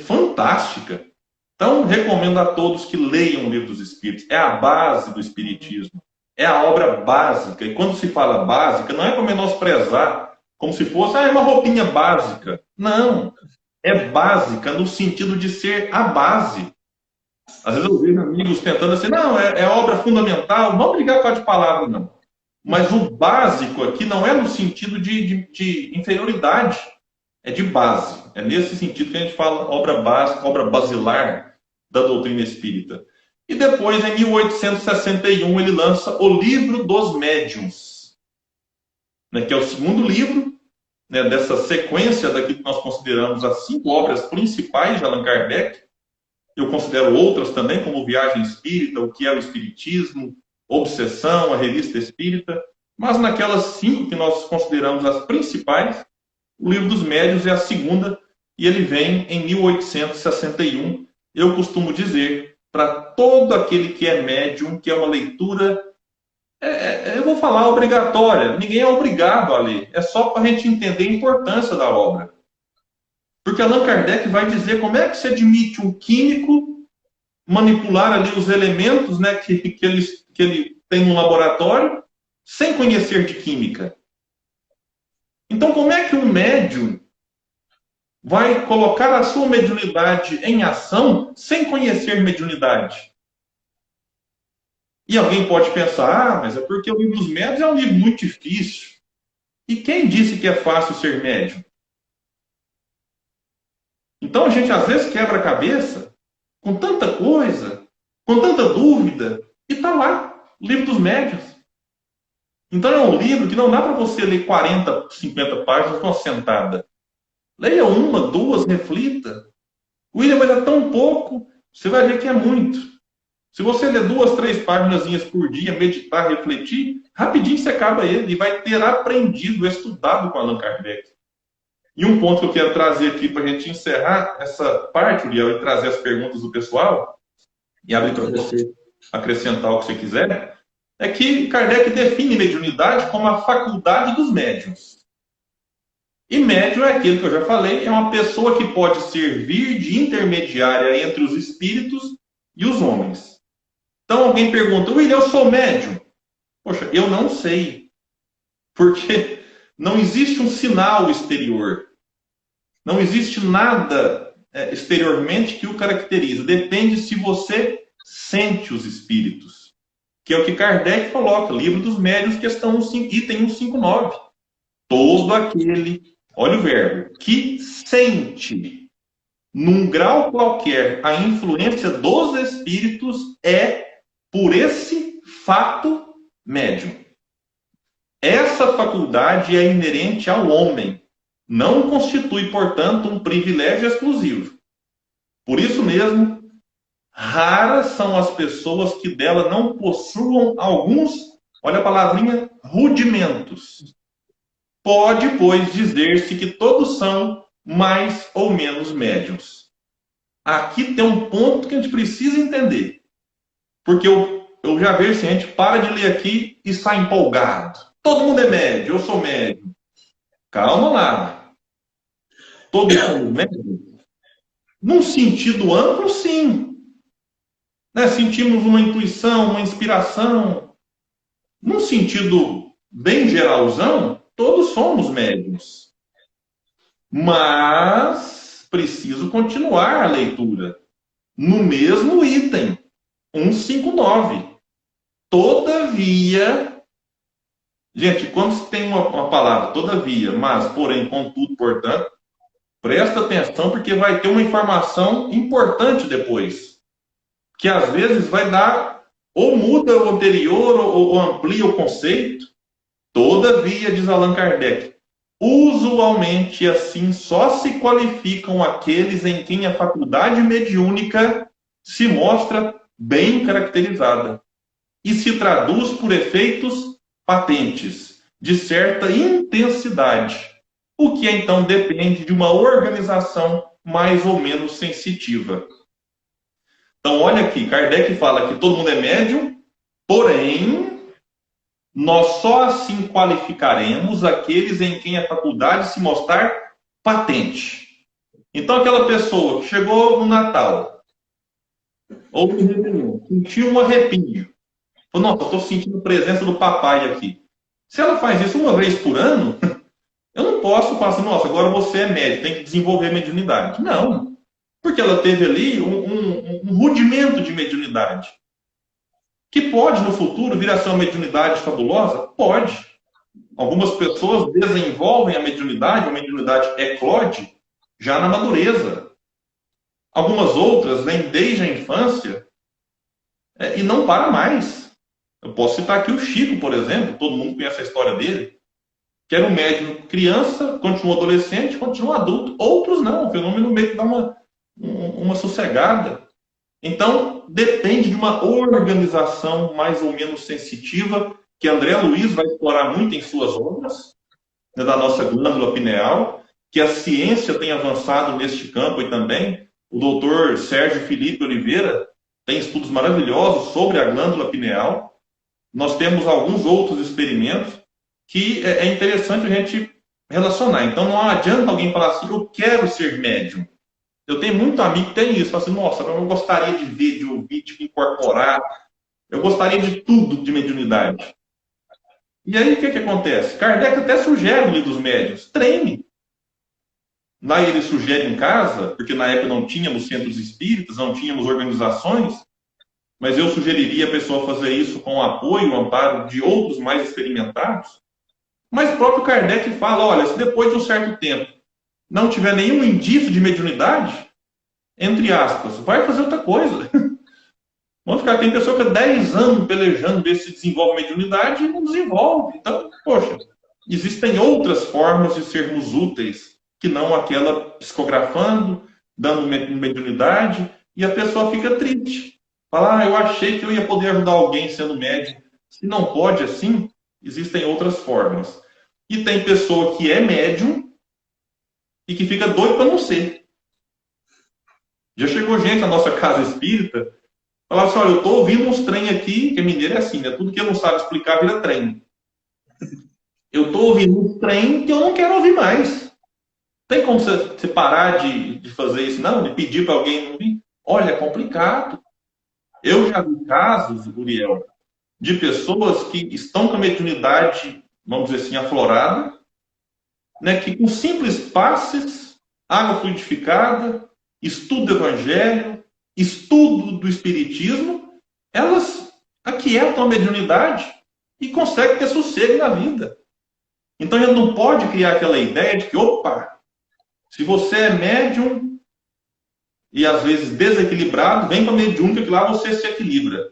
fantástica. Então, recomendo a todos que leiam o Livro dos Espíritos. É a base do Espiritismo. é a obra básica. E quando se fala básica, não é para menosprezar, como se fosse uma roupinha básica. Não. É básica no sentido de ser a base. Às vezes eu vejo amigos tentando assim, não, é obra fundamental. Não brigar por causa de palavra, não. Mas o básico aqui não é no sentido de inferioridade. É de base. É nesse sentido que a gente fala obra básica, obra basilar da doutrina espírita. E depois, em 1861, ele lança O Livro dos Médiuns, né, que é o segundo livro, né, dessa sequência daquilo que nós consideramos as 5 obras principais de Allan Kardec. Eu considero outras também, como Viagem Espírita, O que é o Espiritismo, Obsessão, a Revista Espírita. Mas naquelas 5 que nós consideramos as principais, O Livro dos Médiuns é a segunda, e ele vem em 1861. Eu costumo dizer, para todo aquele que é médium, que é uma leitura, eu vou falar obrigatória. Ninguém é obrigado a ler. É só para a gente entender a importância da obra. Porque Allan Kardec vai dizer como é que se admite um químico manipular ali os elementos, né, que ele tem no laboratório, sem conhecer de química. Então, como é que um médium vai colocar a sua mediunidade em ação sem conhecer mediunidade? E alguém pode pensar, mas é porque o Livro dos Médiuns é um livro muito difícil. E quem disse que é fácil ser médium? Então a gente às vezes quebra a cabeça com tanta coisa, com tanta dúvida, e está lá, o Livro dos Médiuns. Então é um livro que não dá para você ler 40, 50 páginas com uma sentada. Leia uma, duas, reflita. William, mas é tão pouco, você vai ver que é muito. Se você ler 2, 3 páginas por dia, meditar, refletir, rapidinho você acaba ele e vai ter aprendido, estudado com Allan Kardec. E um ponto que eu quero trazer aqui para a gente encerrar essa parte, Uriel, e trazer as perguntas do pessoal, e abrir para você acrescentar o que você quiser, é que Kardec define mediunidade como a faculdade dos médiuns. E médium é aquilo que eu já falei, é uma pessoa que pode servir de intermediária entre os espíritos e os homens. Então alguém pergunta, William, eu sou médium? Poxa, eu não sei. Porque não existe um sinal exterior. Não existe nada exteriormente que o caracteriza. Depende se você sente os espíritos. Que é o que Kardec coloca, Livro dos Médiuns, questão 5, item 159. Todo aquele, olha o verbo, que sente, num grau qualquer, a influência dos espíritos é, por esse fato, médium. Essa faculdade é inerente ao homem. Não constitui, portanto, um privilégio exclusivo. Por isso mesmo, raras são as pessoas que dela não possuam alguns, olha a palavrinha, rudimentos. Pode, pois, dizer-se que todos são mais ou menos médiuns. Aqui tem um ponto que a gente precisa entender. Porque eu já vejo assim, a gente para de ler aqui e sai empolgado. Todo mundo é médium, eu sou médium. Calma lá. Todos somos médiums? Num sentido amplo, sim. Né? Sentimos uma intuição, uma inspiração. Num sentido bem geralzão, todos somos médiums. Mas preciso continuar a leitura. No mesmo item, 159. Todavia, gente, quando se tem uma palavra, todavia, mas, porém, contudo, portanto, presta atenção porque vai ter uma informação importante depois. Que às vezes vai dar, ou muda o anterior, ou amplia o conceito. Todavia, diz Allan Kardec, usualmente assim só se qualificam aqueles em quem a faculdade mediúnica se mostra bem caracterizada e se traduz por efeitos patentes, de certa intensidade, o que então depende de uma organização mais ou menos sensitiva. Então, olha aqui, Kardec fala que todo mundo é médium, porém, nós só assim qualificaremos aqueles em quem a faculdade se mostrar patente. Então, aquela pessoa que chegou no Natal, ou no Réveillon, sentiu um arrepio, Fala, nossa, eu estou sentindo a presença do papai aqui. Se ela faz isso uma vez por ano, eu não posso falar assim, nossa, agora você é médico, tem que desenvolver mediunidade. Não, porque ela teve ali um rudimento de mediunidade. Que pode, no futuro, vir a ser uma mediunidade fabulosa? Pode. Algumas pessoas desenvolvem a mediunidade eclode, já na madureza. Algumas outras vêm desde a infância e não para mais. Eu posso citar aqui o Chico, por exemplo, todo mundo conhece a história dele, que era um médium criança, continuou adolescente, continuou adulto. Outros não, o fenômeno meio que dá uma sossegada. Então, depende de uma organização mais ou menos sensitiva, que André Luiz vai explorar muito em suas obras, né, da nossa glândula pineal, que a ciência tem avançado neste campo e também o doutor Sérgio Felipe Oliveira tem estudos maravilhosos sobre a glândula pineal. Nós temos alguns outros experimentos que é interessante a gente relacionar. Então, não adianta alguém falar assim, eu quero ser médium. Eu tenho muito amigo que tem isso. Fala assim, nossa, eu gostaria de ver, de ouvir, de incorporar. Eu gostaria de tudo de mediunidade. E aí, o que acontece? Kardec até sugere no livro dos médiuns, treine. Lá ele sugere em casa, porque na época não tínhamos centros espíritas, não tínhamos organizações, mas eu sugeriria a pessoa fazer isso com o apoio, o amparo de outros mais experimentados. Mas o próprio Kardec fala, olha, se depois de um certo tempo não tiver nenhum indício de mediunidade, entre aspas, vai fazer outra coisa. Vamos ficar, tem pessoa que há 10 anos pelejando ver se desenvolve mediunidade e não desenvolve. Então, poxa, existem outras formas de sermos úteis que não aquela psicografando, dando mediunidade, e a pessoa fica triste. Fala, eu achei que eu ia poder ajudar alguém sendo médium. Se não pode assim, existem outras formas. E tem pessoa que é médium e que fica doido para não ser. Já chegou gente na nossa casa espírita, falava assim, olha, eu estou ouvindo uns trem aqui, que mineiro é assim, né? Tudo que eu não sabe explicar vira trem. Eu estou ouvindo um trem que eu não quero ouvir mais. Tem como você parar de fazer isso, não? De pedir para alguém não ouvir? Olha, é complicado. Eu já vi casos, Uriel, de pessoas que estão com a mediunidade, vamos dizer assim, aflorada, né, que com simples passes, água fluidificada, estudo do evangelho, estudo do espiritismo, elas aquietam a mediunidade e conseguem ter sossego na vida. Então a gente não pode criar aquela ideia de que, opa, se você é médium e às vezes desequilibrado, vem para a mediúnica que lá você se equilibra.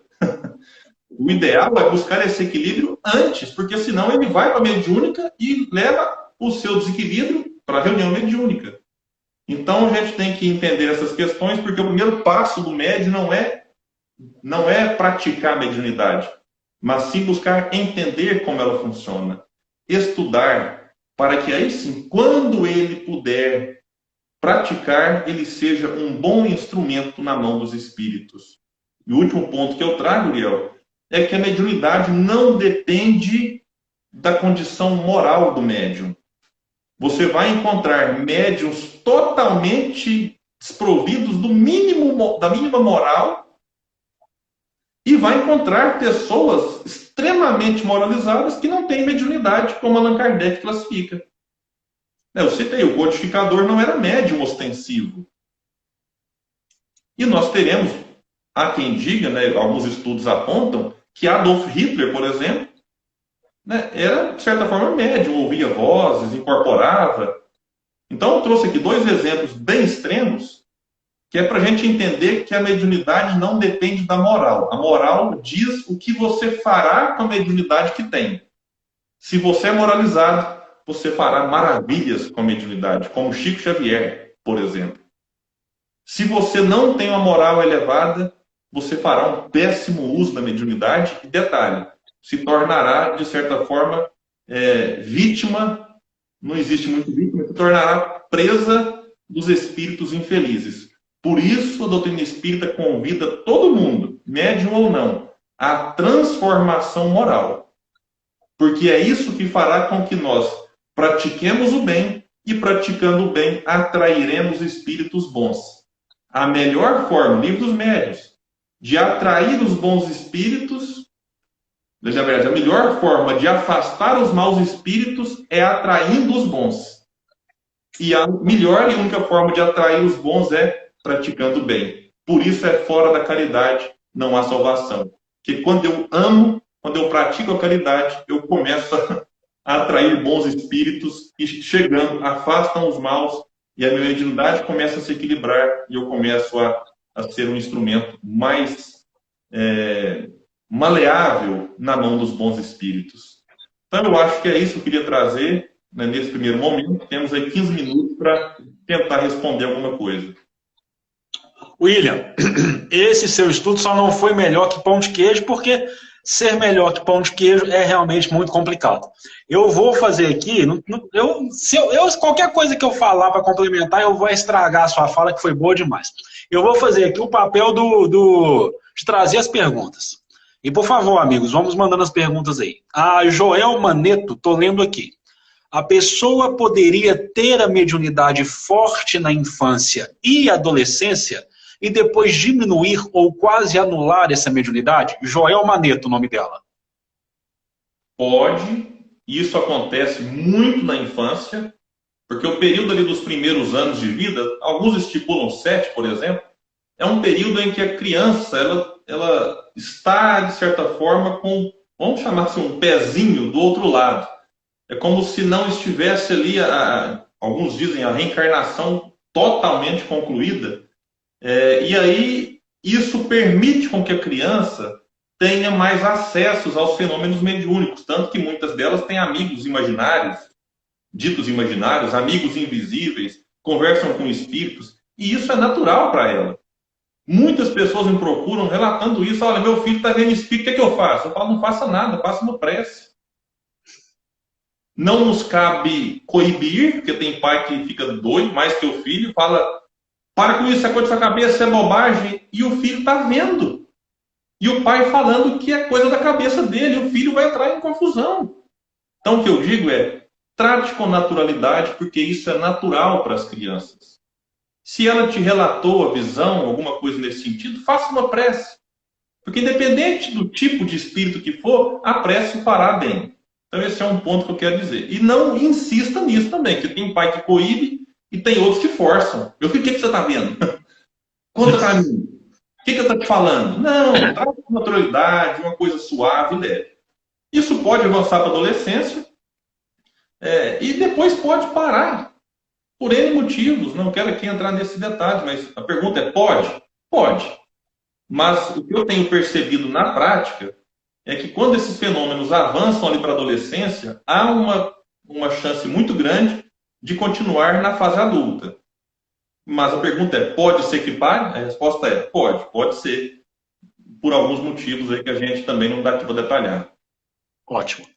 O ideal é buscar esse equilíbrio antes, porque senão ele vai para a mediúnica e leva o seu desequilíbrio para a reunião mediúnica. Então a gente tem que entender essas questões, porque o primeiro passo do médium não é praticar a mediunidade, mas sim buscar entender como ela funciona, estudar, para que aí sim, quando ele puder praticar, ele seja um bom instrumento na mão dos espíritos. E o último ponto que eu trago, Uriel, é que a mediunidade não depende da condição moral do médium. Você vai encontrar médiuns totalmente desprovidos do mínimo, da mínima moral e vai encontrar pessoas extremamente moralizadas que não têm mediunidade, como Allan Kardec classifica. Eu citei, o codificador não era médium ostensivo. E nós teremos, há quem diga, né, alguns estudos apontam, que Adolf Hitler, por exemplo, né, era, de certa forma, médium, ouvia vozes, incorporava. Então, eu trouxe aqui dois exemplos bem extremos, que é para a gente entender que a mediunidade não depende da moral. A moral diz o que você fará com a mediunidade que tem. Se você é moralizado, você fará maravilhas com a mediunidade, como Chico Xavier, por exemplo. Se você não tem uma moral elevada, você fará um péssimo uso da mediunidade e, detalhe, se tornará, de certa forma, vítima, não existe muito vítima, se tornará presa dos espíritos infelizes. Por isso, a doutrina espírita convida todo mundo, médium ou não, à transformação moral. Porque é isso que fará com que nós pratiquemos o bem e, praticando o bem, atrairemos espíritos bons. A melhor forma, livro dos médiuns, de atrair os bons espíritos Na verdade, a melhor forma de afastar os maus espíritos é atraindo os bons. E a melhor e única forma de atrair os bons é praticando bem. Por isso é fora da caridade, não há salvação. Porque quando eu amo, quando eu pratico a caridade, eu começo a atrair bons espíritos e chegando, afastam os maus e a minha mediunidade começa a se equilibrar e eu começo a ser um instrumento mais maleável na mão dos bons espíritos. Então eu acho que é isso que eu queria trazer, né, nesse primeiro momento. Temos aí 15 minutos para tentar responder alguma coisa. William, esse seu estudo só não foi melhor que pão de queijo, porque ser melhor que pão de queijo é realmente muito complicado. Eu vou fazer aqui, qualquer coisa que eu falar para complementar, eu vou estragar a sua fala, que foi boa demais. Eu vou fazer aqui o papel de trazer as perguntas. E por favor, amigos, vamos mandando as perguntas aí. A Joel Maneto, estou lendo aqui. A pessoa poderia ter a mediunidade forte na infância e adolescência e depois diminuir ou quase anular essa mediunidade? Joel Maneto, o nome dela. Pode, isso acontece muito na infância, porque o período ali dos primeiros anos de vida, alguns estipulam 7, por exemplo, é um período em que a criança ela está, de certa forma, com, vamos chamar assim, um pezinho do outro lado. É como se não estivesse ali, alguns dizem, a reencarnação totalmente concluída. E aí, isso permite com que a criança tenha mais acessos aos fenômenos mediúnicos, tanto que muitas delas têm amigos imaginários, ditos imaginários, amigos invisíveis, conversam com espíritos, e isso é natural para ela. Muitas pessoas me procuram relatando isso. Olha, meu filho está vendo espírito, o que é que eu faço? Eu falo, não faça nada, faça uma prece. Não nos cabe coibir, porque tem pai que fica doido, mais que o filho, fala, para com isso, essa coisa da sua cabeça, é bobagem, e o filho está vendo. E o pai falando que é coisa da cabeça dele, e o filho vai entrar em confusão. Então o que eu digo é, trate com naturalidade, porque isso é natural para as crianças. Se ela te relatou a visão, alguma coisa nesse sentido, faça uma prece. Porque independente do tipo de espírito que for, a prece fará bem. Então esse é um ponto que eu quero dizer. E não insista nisso também, que tem pai que coíbe e tem outros que forçam. Meu filho, o que você está vendo? Conta para mim. O que eu estou te falando? Não, trata com naturalidade, uma coisa suave e leve. Isso pode avançar para a adolescência e depois pode parar. Por N motivos, não quero aqui entrar nesse detalhe, mas a pergunta é: pode? Pode. Mas o que eu tenho percebido na prática é que quando esses fenômenos avançam ali para a adolescência, há uma chance muito grande de continuar na fase adulta. Mas a pergunta é: pode ser que pare? A resposta é: pode ser. Por alguns motivos aí que a gente também não dá aqui para detalhar. Ótimo.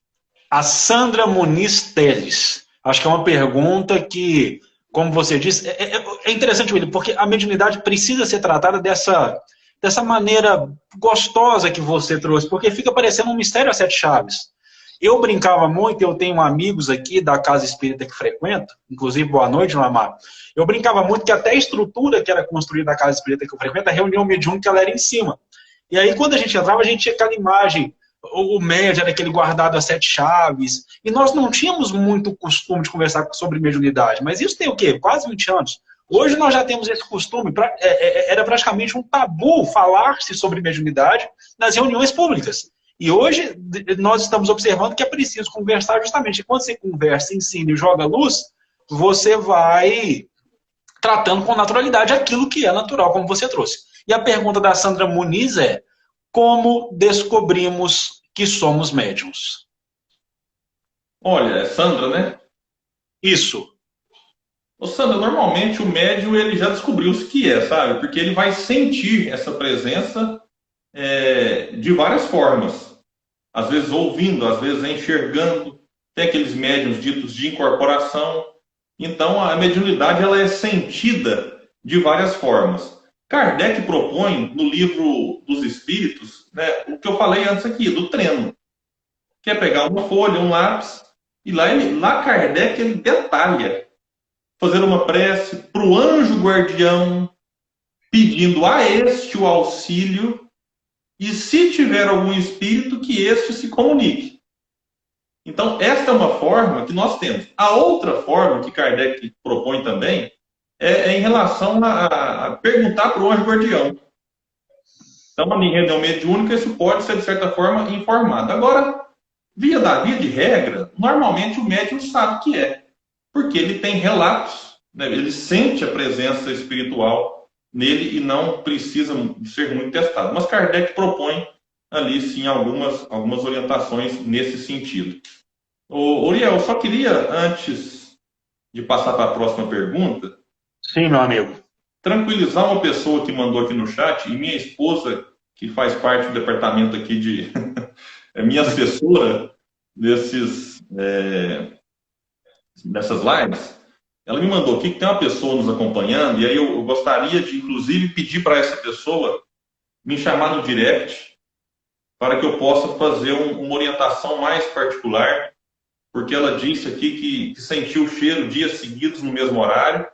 A Sandra Muniz Teles. Acho que é uma pergunta que, como você disse, é interessante, William, porque a mediunidade precisa ser tratada dessa maneira gostosa que você trouxe, porque fica parecendo um mistério a 7 chaves. Eu brincava muito, eu tenho amigos aqui da casa espírita que frequento, inclusive, boa noite, Lamar. Eu brincava muito que até a estrutura que era construída da casa espírita que eu frequento, a reunião mediúnica, ela era em cima. E aí, quando a gente entrava, a gente tinha aquela imagem, o médio era aquele guardado a 7 chaves, e nós não tínhamos muito costume de conversar sobre mediunidade, mas isso tem o quê? Quase 20 anos. Hoje nós já temos esse costume, era praticamente um tabu falar-se sobre mediunidade nas reuniões públicas. E hoje nós estamos observando que é preciso conversar justamente. Quando você conversa, ensina e joga luz, você vai tratando com naturalidade aquilo que é natural, como você trouxe. E a pergunta da Sandra Muniz é: como descobrimos que somos médiums? Olha, é Sandra, né? Isso. Ô Sandra, normalmente o médium ele já descobriu o que é, sabe? Porque ele vai sentir essa presença de várias formas. Às vezes ouvindo, às vezes enxergando. Tem aqueles médiuns ditos de incorporação. Então a mediunidade ela é sentida de várias formas. Kardec propõe no livro dos Espíritos, né, o que eu falei antes aqui, do treino. Que é pegar uma folha, um lápis, e lá Kardec ele detalha. Fazer uma prece para o anjo guardião, pedindo a este o auxílio. e se tiver algum espírito, que este se comunique. Então, esta é uma forma que nós temos. A outra forma que Kardec propõe também é em relação a perguntar para o anjo guardião. Então, em reunião mediúnica, isso pode ser, de certa forma, informado. Agora, via de regra, normalmente o médium sabe o que é, porque ele tem relatos, né? Ele sente a presença espiritual nele e não precisa ser muito testado. Mas Kardec propõe ali, sim, algumas orientações nesse sentido. Uriel, eu só queria, antes de passar para a próxima pergunta, Sim, meu amigo. tranquilizar uma pessoa que mandou aqui no chat, e minha esposa, que faz parte do departamento aqui de... é minha assessora dessas lives, ela me mandou aqui que tem uma pessoa nos acompanhando, e aí eu gostaria de, inclusive, pedir para essa pessoa me chamar no direct para que eu possa fazer uma orientação mais particular, porque ela disse aqui que sentiu o cheiro dias seguidos no mesmo horário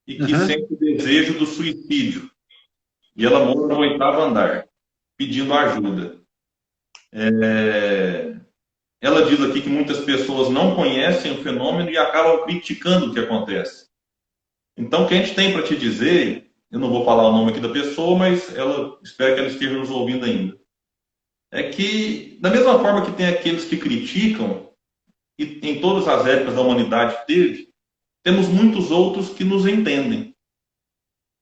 e que sente o desejo do suicídio. E ela mora no 8º andar, pedindo ajuda. Ela diz aqui que muitas pessoas não conhecem o fenômeno e acabam criticando o que acontece. Então, o que a gente tem para te dizer, eu não vou falar o nome aqui da pessoa, mas espero que ela esteja nos ouvindo ainda, é que, da mesma forma que tem aqueles que criticam, e em todas as épocas da humanidade teve, temos muitos outros que nos entendem.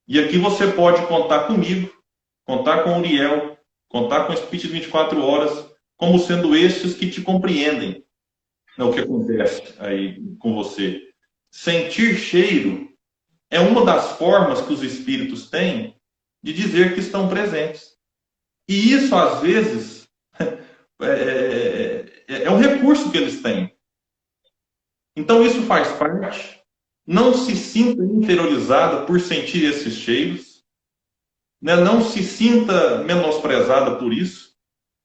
E aqui você pode contar comigo, contar com o Uriel, contar com o Espírito de 24 horas, como sendo estes que te compreendem. É o que acontece aí com você. Sentir cheiro é uma das formas que os espíritos têm de dizer que estão presentes. E isso, às vezes, é um recurso que eles têm. Então, isso faz parte. Não se sinta inferiorizada por sentir esses cheiros, né? Não se sinta menosprezada por isso,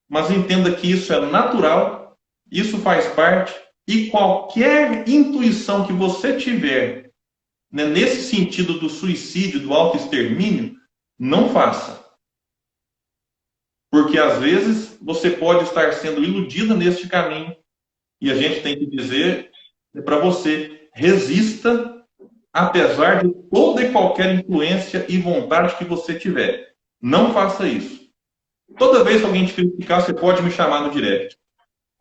mas entenda que isso é natural, isso faz parte, e qualquer intuição que você tiver, né, nesse sentido do suicídio, do autoextermínio, não faça. Porque às vezes você pode estar sendo iludida neste caminho, e a gente tem que dizer para você, resista, apesar de toda e qualquer influência e vontade que você tiver. Não faça isso. Toda vez que alguém te criticar, você pode me chamar no direct,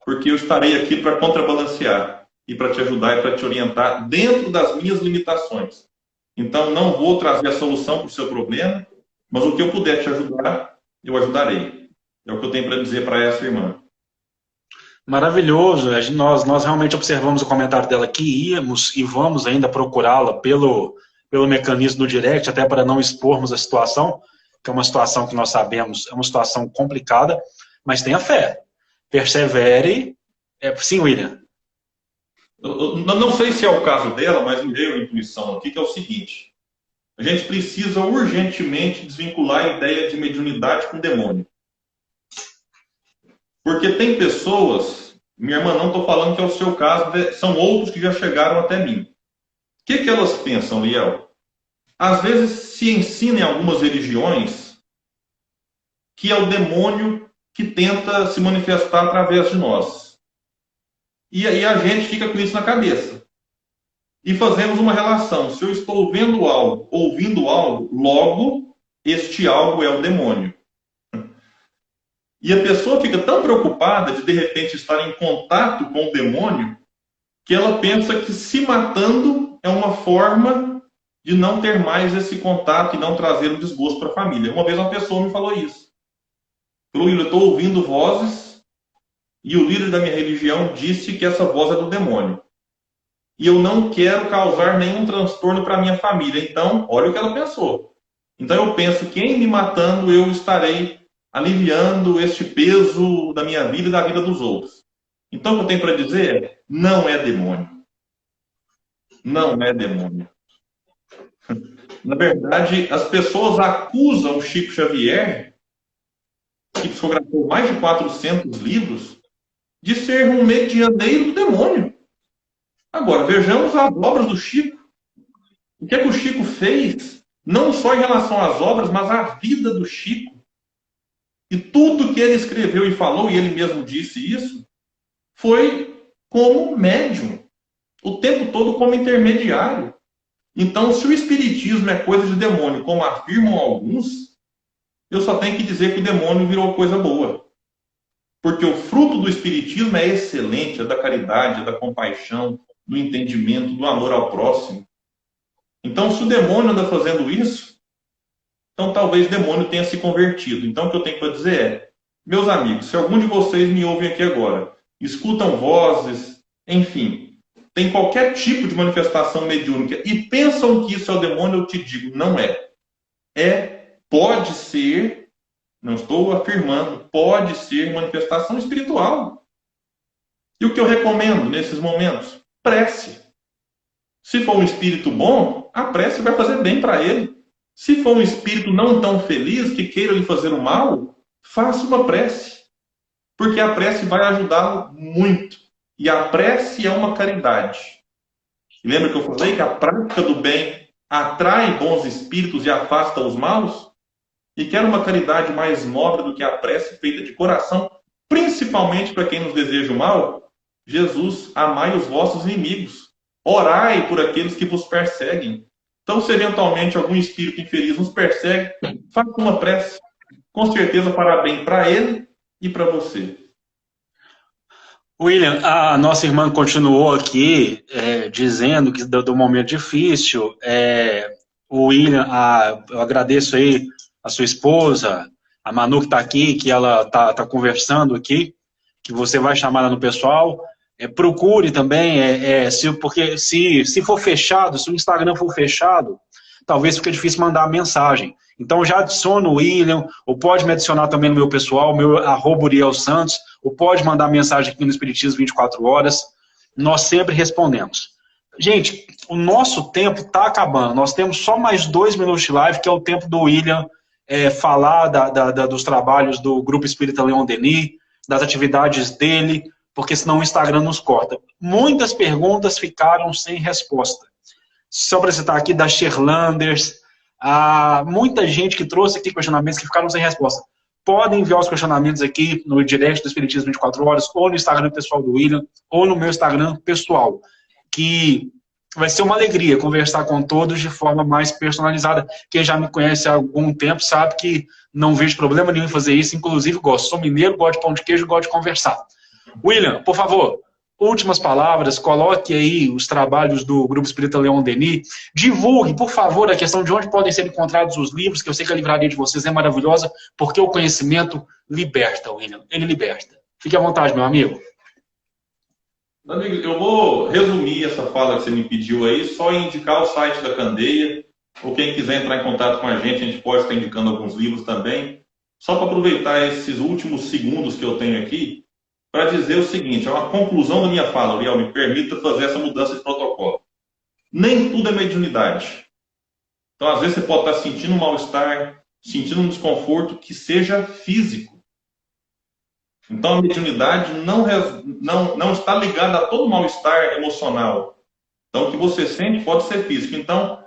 porque eu estarei aqui para contrabalancear e para te ajudar e para te orientar dentro das minhas limitações. Então, não vou trazer a solução para o seu problema, mas o que eu puder te ajudar, eu ajudarei. É o que eu tenho para dizer para essa irmã. Maravilhoso. Nós realmente observamos o comentário dela que íamos e vamos ainda procurá-la pelo mecanismo do direct, até para não expormos a situação, que é uma situação que nós sabemos, é uma situação complicada, mas tenha fé. Persevere. Sim, William. Eu não sei se é o caso dela, mas me deu a intuição aqui, que é o seguinte. A gente precisa urgentemente desvincular a ideia de mediunidade com demônio. Porque tem pessoas, minha irmã, não estou falando que é o seu caso, são outros que já chegaram até mim. O que elas pensam, Liel? Às vezes se ensina em algumas religiões que é o demônio que tenta se manifestar através de nós. E aí a gente fica com isso na cabeça. E fazemos uma relação. Se eu estou vendo algo, ouvindo algo, logo, este algo é o demônio. E a pessoa fica tão preocupada de repente estar em contato com o demônio que ela pensa que se matando é uma forma de não ter mais esse contato e não trazer o desgosto para a família. Uma vez uma pessoa me falou isso. Falou, eu estou ouvindo vozes e o líder da minha religião disse que essa voz é do demônio. E eu não quero causar nenhum transtorno para a minha família. Então, olha o que ela pensou. Então eu penso que em me matando eu estarei aliviando este peso da minha vida e da vida dos outros. Então, o que eu tenho para dizer é, não é demônio. Não é demônio. Na verdade, as pessoas acusam o Chico Xavier, que psicografou mais de 400 livros, de ser um medianeiro do demônio. Agora, vejamos as obras do Chico. O que é que o Chico fez, não só em relação às obras, mas à vida do Chico. que tudo que ele escreveu e falou, e ele mesmo disse isso, foi como médium, o tempo todo como intermediário. Então, se o espiritismo é coisa de demônio, como afirmam alguns, eu só tenho que dizer que o demônio virou coisa boa. Porque o fruto do espiritismo é excelente, é da caridade, é da compaixão, do entendimento, do amor ao próximo. Então, se o demônio anda fazendo isso, então talvez o demônio tenha se convertido. Então, o que eu tenho para dizer é, meus amigos, se algum de vocês me ouvem aqui agora, escutam vozes, enfim, tem qualquer tipo de manifestação mediúnica e pensam que isso é o demônio, eu te digo, não é. Pode ser, não estou afirmando, pode ser manifestação espiritual. E o que eu recomendo nesses momentos? Prece. Se for um espírito bom, a prece vai fazer bem para ele. Se for um espírito não tão feliz, que queira lhe fazer o mal, faça uma prece. Porque a prece vai ajudá-lo muito. E a prece é uma caridade. E lembra que eu falei que a prática do bem atrai bons espíritos e afasta os maus? E quer uma caridade mais nobre do que a prece feita de coração, principalmente para quem nos deseja o mal? Jesus, amai os vossos inimigos. Orai por aqueles que vos perseguem. Então, se eventualmente algum espírito infeliz nos persegue, faça uma prece. Com certeza fará bem para ele e para você. William, a nossa irmã continuou aqui dizendo que do momento difícil. O William, eu agradeço aí a sua esposa, a Manu que está aqui, que ela está conversando aqui, que você vai chamar ela no pessoal. Procure também, porque se for fechado, se o Instagram for fechado, talvez fique difícil mandar a mensagem. Então já adiciona o William, ou pode me adicionar também no meu pessoal, meu @urielsantos, ou pode mandar mensagem aqui no Espiritismo 24 horas. Nós sempre respondemos. Gente, o nosso tempo está acabando. Nós temos só mais 2 minutos de live, que é o tempo do William falar dos trabalhos do Grupo Espírita Leon Denis, das atividades dele, porque senão o Instagram nos corta. Muitas perguntas ficaram sem resposta. Só para citar aqui, da Sherlanders, muita gente que trouxe aqui questionamentos que ficaram sem resposta. Podem enviar os questionamentos aqui no direct do Espiritismo 24 horas, ou no Instagram pessoal do William, ou no meu Instagram pessoal, que vai ser uma alegria conversar com todos de forma mais personalizada. Quem já me conhece há algum tempo sabe que não vejo problema nenhum em fazer isso, inclusive gosto. Sou mineiro, gosto de pão de queijo, gosto de conversar. William, por favor, últimas palavras, coloque aí os trabalhos do Grupo Espírita Leon Denis, divulgue, por favor, a questão de onde podem ser encontrados os livros, que eu sei que a livraria de vocês é maravilhosa, porque o conhecimento liberta, William, ele liberta. Fique à vontade, meu amigo. Amigo, eu vou resumir essa fala que você me pediu aí, só indicar o site da Candeia, ou quem quiser entrar em contato com a gente pode estar indicando alguns livros também. Só para aproveitar esses últimos segundos que eu tenho aqui, para dizer o seguinte, é uma conclusão da minha fala, Uriel, me permita fazer essa mudança de protocolo. Nem tudo é mediunidade. Então, às vezes, você pode estar sentindo um mal-estar, sentindo um desconforto que seja físico. Então, a mediunidade não está ligada a todo mal-estar emocional. Então, o que você sente pode ser físico. Então,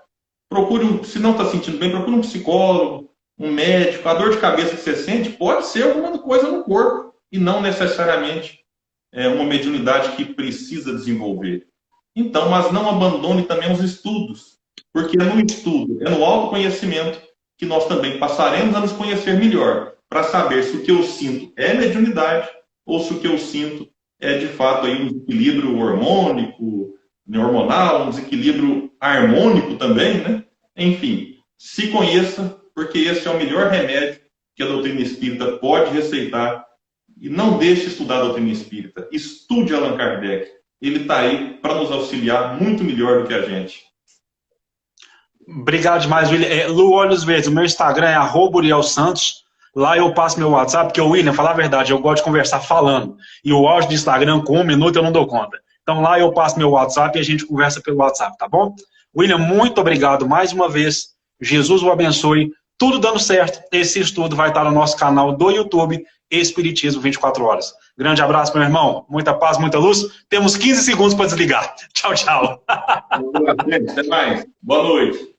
procure, se não está sentindo bem, procure um psicólogo, um médico. A dor de cabeça que você sente pode ser alguma coisa no corpo e não necessariamente uma mediunidade que precisa desenvolver. Então, mas não abandone também os estudos, porque é no estudo, é no autoconhecimento que nós também passaremos a nos conhecer melhor, para saber se o que eu sinto é mediunidade ou se o que eu sinto é, de fato, aí, um desequilíbrio hormonal, um desequilíbrio harmônico também, né? Enfim, se conheça, porque esse é o melhor remédio que a doutrina espírita pode receitar. E não deixe estudar a doutrina espírita. Estude Allan Kardec. Ele está aí para nos auxiliar muito melhor do que a gente. Obrigado demais, William. Lu Olhos Verdes, o meu Instagram é @urielsantos. Lá eu passo meu WhatsApp, porque o William, falar a verdade, eu gosto de conversar falando. E o áudio do Instagram, com 1 minuto, eu não dou conta. Então lá eu passo meu WhatsApp e a gente conversa pelo WhatsApp, tá bom? William, muito obrigado mais uma vez. Jesus o abençoe. Tudo dando certo. Esse estudo vai estar no nosso canal do YouTube, Espiritismo 24 horas. Grande abraço, meu irmão. Muita paz, muita luz. Temos 15 segundos para desligar. Tchau, tchau. Até mais. Boa noite.